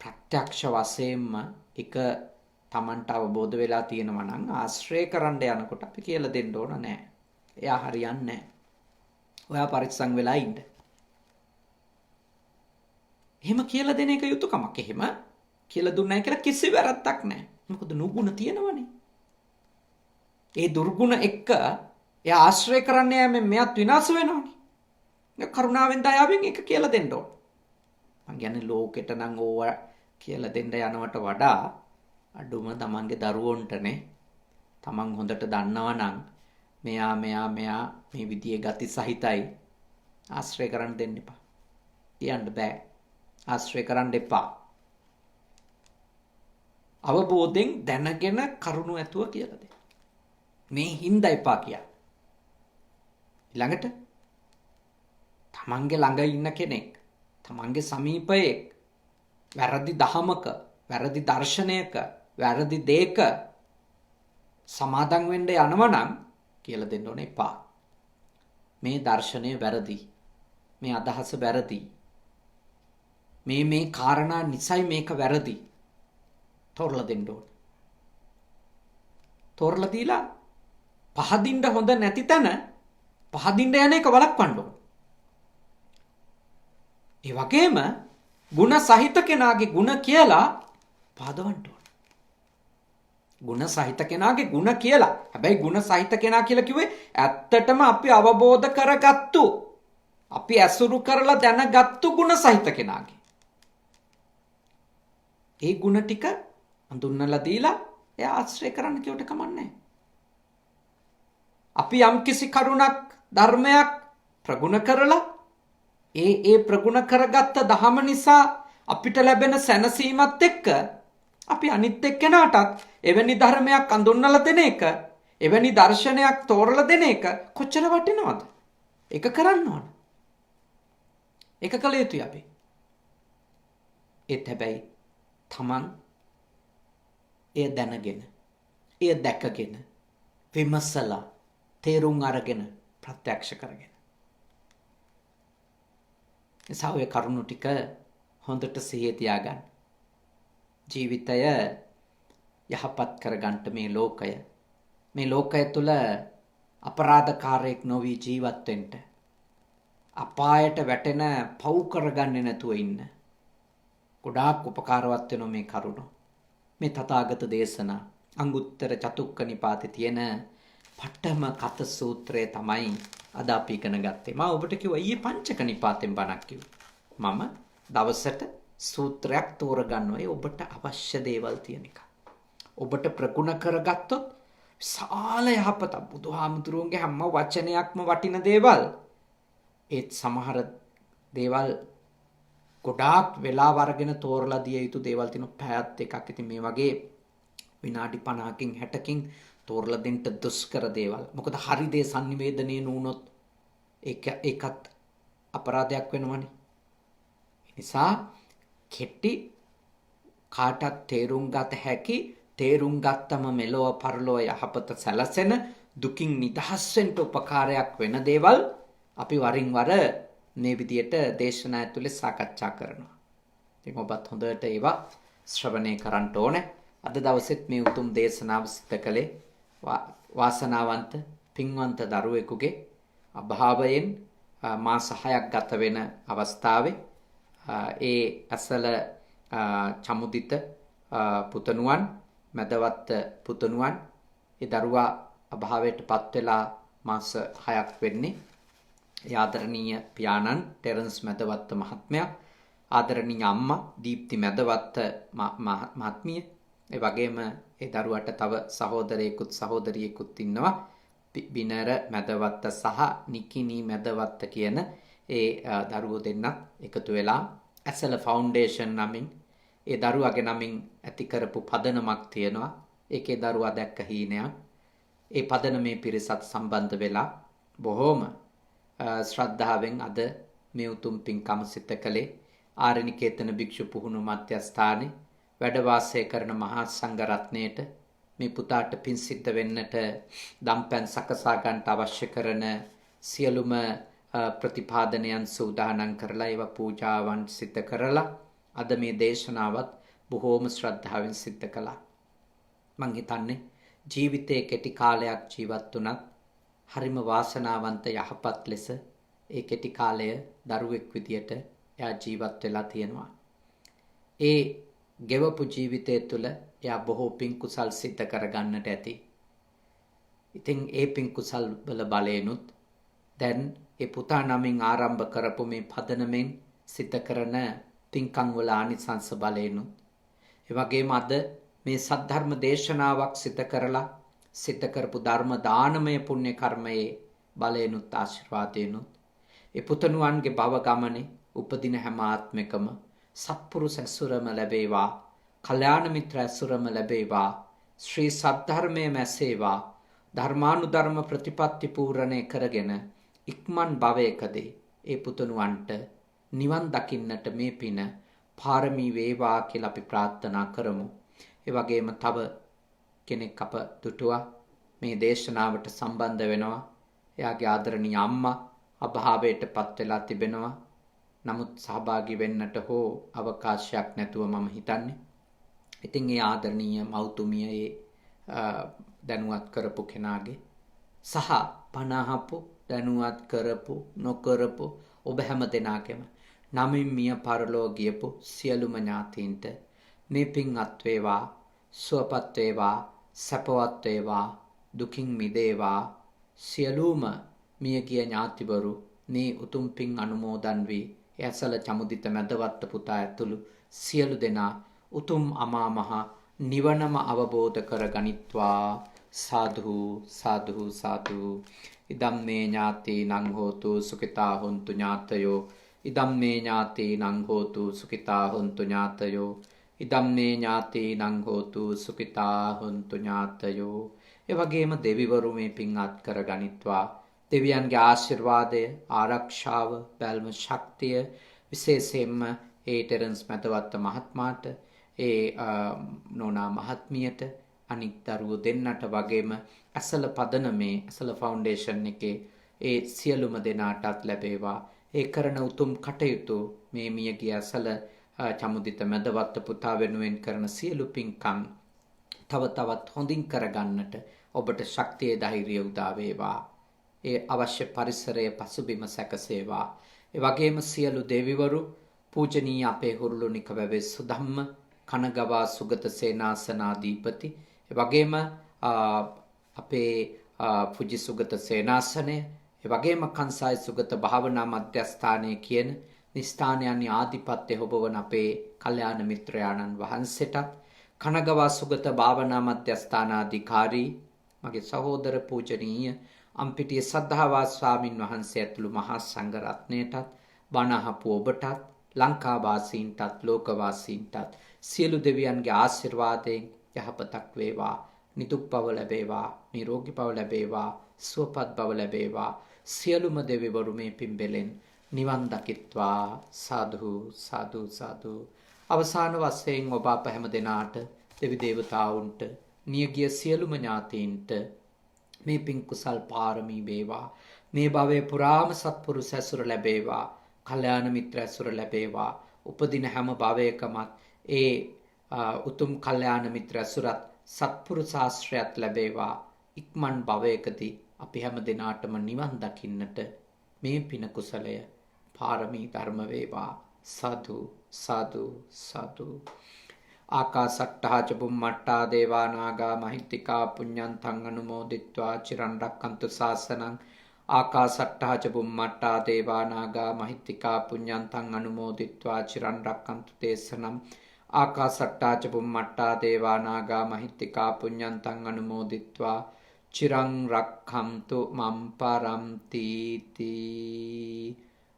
ප්‍රත්‍යක්ෂ වශයෙන්ම එක Tamanට අවබෝධ වෙලා තියෙනවා නම් ආශ්‍රය කරන්න යනකොට අපි කියලා දෙන්න ඕන නෑ. එයා හරියන්නේ නෑ. ඔයා පරිස්සම් වෙලා ඉන්න. එහෙම කියලා දෙන එක යුතුයකමක්. එහෙම කියලා දුන්නයි කියලා කිසි වැරද්දක් නැහැ. මොකද නුගුණ තියෙනවනේ. ඒ දුර්ගුණ එක්ක එයා ආශ්‍රය කරන්නේ යෑමෙන් මෙයත් විනාශ වෙනවනේ. කරුණාවෙන් දයාවෙන් ඒක කියලා දෙන්න ඕන. මං කියන්නේ ලෝකෙට නම් ඕවා කියලා දෙන්න යනවට වඩා අඩුම තමන්ගේ දරුවොන්ටනේ තමන් හොඳට දන්නවා නම් මෙයා මේ විදිහේ ගති සහිතයි ආශ්‍රය කරන්න දෙන්න එපා. කියන්න බෑ. ආශ්‍රය කරන්න එපා. අවබෝධයෙන් දැනගෙන කරුණු ඇතුව කියලා දෙන්න. මේ හින්දා එපා කියලා. ළඟට තමන්ගේ ළඟ ඉන්න කෙනෙක්, තමන්ගේ සමීපයෙක් වැරදි දහමක, වැරදි දර්ශනයක, වැරදි දෙයක සමාදන් වෙන්න යනවා නම් කියලා දෙන්න ඕනේ එපා. මේ දර්ශනය වැරදි. මේ අදහස වැරදි. මේ කාරණා නිසයි මේක වැරදි. තෝරලා දෙන්න ඕන. තෝරලා දීලා පහදින්න හොඳ නැති තැන පහදින්න යන එක වළක්වන්න ඕන. ඒ වගේම ಗುಣ සහිත කෙනාගේ ಗುಣ කියලා පහදවන්න ඕන. ಗುಣ සහිත කෙනාගේ ಗುಣ කියලා. හැබැයි ಗುಣ සහිත කෙනා කියලා කිව්වේ ඇත්තටම අපි අවබෝධ කරගත්තු, අපි ඇසුරු කරලා දැනගත්තු ಗುಣ සහිත කෙනාගේ. ඒ ಗುಣ ටික හඳුන්වලා දීලා එයා ආශ්‍රය කරන්න කියවට කමන්නේ. අපි යම්කිසි කරුණක් ධර්මයක් ප්‍රගුණ කරලා ඒ ප්‍රගුණ කරගත්ත දහම නිසා අපිට ලැබෙන සැනසීමත් එක්ක අපි අනිත් එක්කෙනාටත් එවැනි ධර්මයක් හඳුන්වලා දෙන එක, එවැනි දර්ශනයක් තෝරලා දෙන එක කොච්චර වටිනවද? ඒක කරන්න ඕන. ඒක කළ යුතුයි අපි. ඒත් හැබැයි තමන් එය දැනගෙන, එය දැකගෙන, විමසලා, තේරුම් අරගෙන, ප්‍රත්‍යක්ෂ කරගෙන. එසා ඔය කරුණු ටික හොඳට සිහිය තියාගන්න. ජීවිතය යහපත් කරගන්න මේ ලෝකය තුල අපරාධකාරයෙක් නොවි ජීවත් වෙන්න, අපායට වැටෙන පව් කරගන්නේ නැතුව ඉන්න ගොඩාක් උපකාරවත් වෙන මේ කරුණ. මේ තථාගත දේශනා අංගුත්තර චතුක්ක නිපාතේ තියෙන පඨම කත සූත්‍රය තමයි අද අපි ඉගෙන ගත්තේ. මම ඔබට කිව්වා ඊයේ පංචක නිපාතෙන් බණක් කිව්වා. මම දවසට සූත්‍රයක් තෝරගන්නවා. ඒ ඔබට අවශ්‍ය දේවල් තියෙන එක. ඔබට ප්‍රගුණ කරගත්තොත් විශාල යහපතක්. බුදුහාමුදුරුවන්ගේ හැම වචනයක්ම වටින දේවල්. ඒත් සමහර දේවල් ගොඩාක් වෙලාව අරගෙන තෝරලා දිය යුතු දේවල් තියෙනවා. පැයත් එකක්. ඉතින් මේ වගේ විනාඩි 50කින් 60කින් තෝරලා දෙන්න දුෂ්කර දේවල්. මොකද හරි දේ sannivedanaya නුනොත් ඒකත් අපරාධයක් වෙනවනේ. නිසා කෙටි කාටත් තේරුම් ගත හැකි, තේරුම් ගත්තම මෙලොව පරලොව යහපත සැලසෙන, දුකින් නිදහස් වෙන්න උපකාරයක් වෙන දේවල් අපි වරින් වර මේ විදියට දේශනා ඇතුලේ සාකච්ඡා කරනවා. ඉතින් ඔබත් හොඳට ඒවා ශ්‍රවණය කරන්න ඕනේ. අද දවසෙත් මේ උතුම් දේශනාව සිද්ධ කළේ වාසනාවන්ත පින්වන්ත දරුවෙකුගේ අභාවයෙන් මාස 6ක් ගත වෙන අවස්ථාවේ ඒ අසල චමුදිත පුතණුවන් මැදවත් පුතණුවන් ඒ දරුවා අභාවයට පත් වෙලා මාස 6ක් වෙන්නේ. ඒ ආදරණීය පියාණන් ටෙරන්ස් මැදවත් මහත්මයා, ආදරණීය අම්මා දීප්ති මැදවත් මහත්මිය, ඒ වගේම ඒ දරුවට තව සහෝදරයෙකුත් සහෝදරියෙකුත් ඉන්නවා. බිනර මැදවත්ත සහ නිකිනී මැදවත්ත කියන ඒ දරුවෝ දෙන්නත් එකතු වෙලා ඇසල ෆවුන්ඩේෂන් නමින් ඒ දරුවාගේ නමින් ඇති කරපු පදනමක් තියෙනවා. ඒකේ දරුවා දැක්ක හීනයක්. ඒ පදනමේ පිරිසත් සම්බන්ධ වෙලා බොහෝම ශ්‍රද්ධාවෙන් අද මේ උතුම් පින්කම සිත කළේ ආරණිකේතන භික්ෂු පුහුණු මධ්‍යස්ථානයේ වැඩ වාසය කරන මහා සංඝ රත්නයට මේ පුතාට පින් සිද්ධ වෙන්නට දම්පැන් සකසා ගන්නට අවශ්‍ය කරන සියලුම ප්‍රතිපාදනයන් සූදානම් කරලා ඒවා පූජාවන් සිද්ධ කරලා අද මේ දේශනාවත් බොහෝම ශ්‍රද්ධාවෙන් සිද්ධ කළා. මං හිතන්නේ ජීවිතයේ කෙටි කාලයක් ජීවත් වුණත් හරිම වාසනාවන්ත යහපත් ලෙස ඒ කෙටි කාලය දරුවෙක් විදියට එයා ජීවත් වෙලා තියෙනවා. ඒ ගෙවපු ජීවිතය තුළ එයා බොහෝ පින් කුසල් සිද්ධ කරගන්නට ඇති. ඉතින් ඒ පින් කුසල් වල බලයෙන්ුත් දැන් ඒ පුතා නමින් ආරම්භ කරපු මේ පදනමෙන් සිද්ධ කරන පින්කම් වල ආනිසංස බලයෙන්ුත් ඒ වගේම අද මේ සද්ධර්ම දේශනාවක් සිද්ධ කරලා සිද්ධ කරපු ධර්ම දානමය පුණ්‍ය කර්මයේ බලයෙන්ුත් ආශිර්වාදයෙන්ුත් ඒ පුතණුවන්ගේ භව ගමනේ උපදින හැම ආත්මිකම සත්පුරුෂ ඇසුරම ලැබේවා, කල්යාණ මිත්‍ර ඇසුරම ලැබේවා, ශ්‍රී සද්ධර්මයේ මැසේවා, ධර්මානුධර්ම ප්‍රතිපත්ති පූර්ණේ කරගෙන ඉක්මන් භවයකදී ඒ පුතණුවන්ට නිවන් දකින්නට මේ පින පාරමී වේවා කියලා අපි ප්‍රාර්ථනා කරමු. ඒ වගේම තව කෙනෙක් අප දුටුවා මේ දේශනාවට සම්බන්ධ වෙනවා. එයාගේ ආදරණීය අම්මා අභාවයට පත් වෙලා තිබෙනවා. නමුත් සහභාගී වෙන්නට හෝ අවකාශයක් නැතුව මම හිතන්නේ. ඉතින් ඒ ආදරණීය මව්තුමිය ඒ දැනුවත් කරපු කෙනාගේ සහ පනහපු දැනුවත් කරපු නොකරපු ඔබ හැම දෙනාගේම නමින් මිය පරලෝ ගියපු සියලුම ඥාතීන්ට මේ පින් අත් වේවා, සුවපත් වේවා, සැපවත් වේවා, දුකින් මිදේවා. සියලුම මියගිය ඥාතිවරු මේ උතුම් පින් අනුමෝදන් වී ඇසල චමුදිත මැදවත්ත පුතා ඇතුළු සියලු දෙනා උතුම් අමා මහ නිවනම අවබෝධ කරගනිත්වා. සාදු සාදු සාදු. ඉදම්මේ ඥාතීනං හෝතු සුඛිතා හොන්තු ඥාතයෝ. ඉදම්මේ ඥාතීනං හෝතු සුඛිතා හොන්තු ඥාතයෝ. ඉදම්මේ ඥාතීනං හෝතු සුඛිතා හොන්තු ඥාතයෝ. ඒ වගේම දෙවිවරු මේ පින් අත් කරගනිත්වා. දෙවියන්ගේ ආශිර්වාදය, ආරක්ෂාව, බැල්ම ශක්තිය විශේෂයෙන්ම ඒ ටෙරන්ස් මැදවත්ත මහත්මයාට, ඒ නෝනා මහත්මියට, අනික් දරුවෝ දෙන්නට වගේම ඇසල පදනමේ ඇසල ෆවුන්ඩේෂන් එකේ ඒ සියලුම දෙනාටත් ලැබේවා. ඒ කරන උතුම් කටයුතු මේ මියගිය ඇසල චමුදිත මැදවත්ත පුතා වෙනුවෙන් කරන සියලු පින්කම් තව තවත් හොඳින් කරගන්නට ඔබට ශක්තිය ධෛර්යය උදා වේවා. ඒ අවශ්‍ය පරිසරය පසුබිම සැකසේවා. ඒ වගේම සියලු දෙවිවරු පූජනීය අපේ හුරුළුනික වැවේ සුධම්ම කනගවා සුගත සේනාසනාධිපති වගේම අපේ පුජි සුගත සේනාසනය වගේම කංසායි සුගත භාවනා මධ්‍යස්ථානය කියන නිස්ථානයන්හි ආධිපත්‍ය හොබවන අපේ කල්යාණ මිත්‍රයාණන් වහන්සේටත් කනගවා සුගත භාවනා මධ්‍යස්ථානාධිකාරී මගේ සහෝදර පූජනීය අම්පිටිය සද්ධාවා ස්වාමින් වහන්සේ ඇතුළු මහා සංඝ රත්නයටත් බණ අහපු ඔබටත් ලංකාවාසීන්ටත් ලෝකවාසීන්ටත් සියලු දෙවියන්ගේ ආශිර්වාදයෙන් යහපතක් වේවා, නිදුක් බව ලැබේවා, නිරෝගී බව ලැබේවා, සුවපත් බව ලැබේවා. සියලුම දෙවිවරු මේ පින්බෙලෙන් නිවන් දකිත්වා. සාදු සාදු සාදු. අවසාන වශයෙන් ඔබ අප හැම දෙනාට දෙවි දේවතාවුන්ට නියගිය සියලුම ඥාතීන්ට මේ පින් කුසල් පාරමී වේවා. මේ භවයේ පුරාම සත්පුරුෂ ඇසුර ලැබේවා, කල්යාණ මිත්‍ර ඇසුර ලැබේවා. උපදින හැම භවයකමත් ඒ උතුම් කල්යාණ මිත්‍ර ඇසුරත් සත්පුරුෂ ආශ්‍රයත් ලැබේවා. ඉක්මන් භවයකදී අපි හැම දිනාටම නිවන් දකින්නට මේ පින කුසලය පාරමී ධර්ම වේවා. සාදු සාදු සාදු. ආකාසට්ටා ච බුම්මට්ටා දේවා නාග මහිත්‍තිකා පුඤ්ඤන්තං අනුමෝදිත්වා චිරන් රැක්කන්තු ශාසනං. ආකාසට්ටා ච බුම්මට්ටා දේවා නාග මහිත්‍තිකා පුඤ්ඤන්තං අනුමෝදිත්වා චිරන් රැක්කන්තු දේශනං. ආකාසට්ටා ච බුම්මට්ටා දේවා නාග මහිත්‍තිකා පුඤ්ඤන්තං අනුමෝදිත්වා චිරං රක්ඛන්තු මම් පරන්ති තී.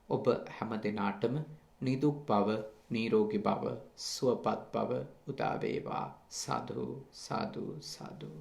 ඔබ හැම දිනාටම නිදුක් බව, නිරෝගී බව, සුවපත් බව උදා වේවා. සාදු සාදු සාදු.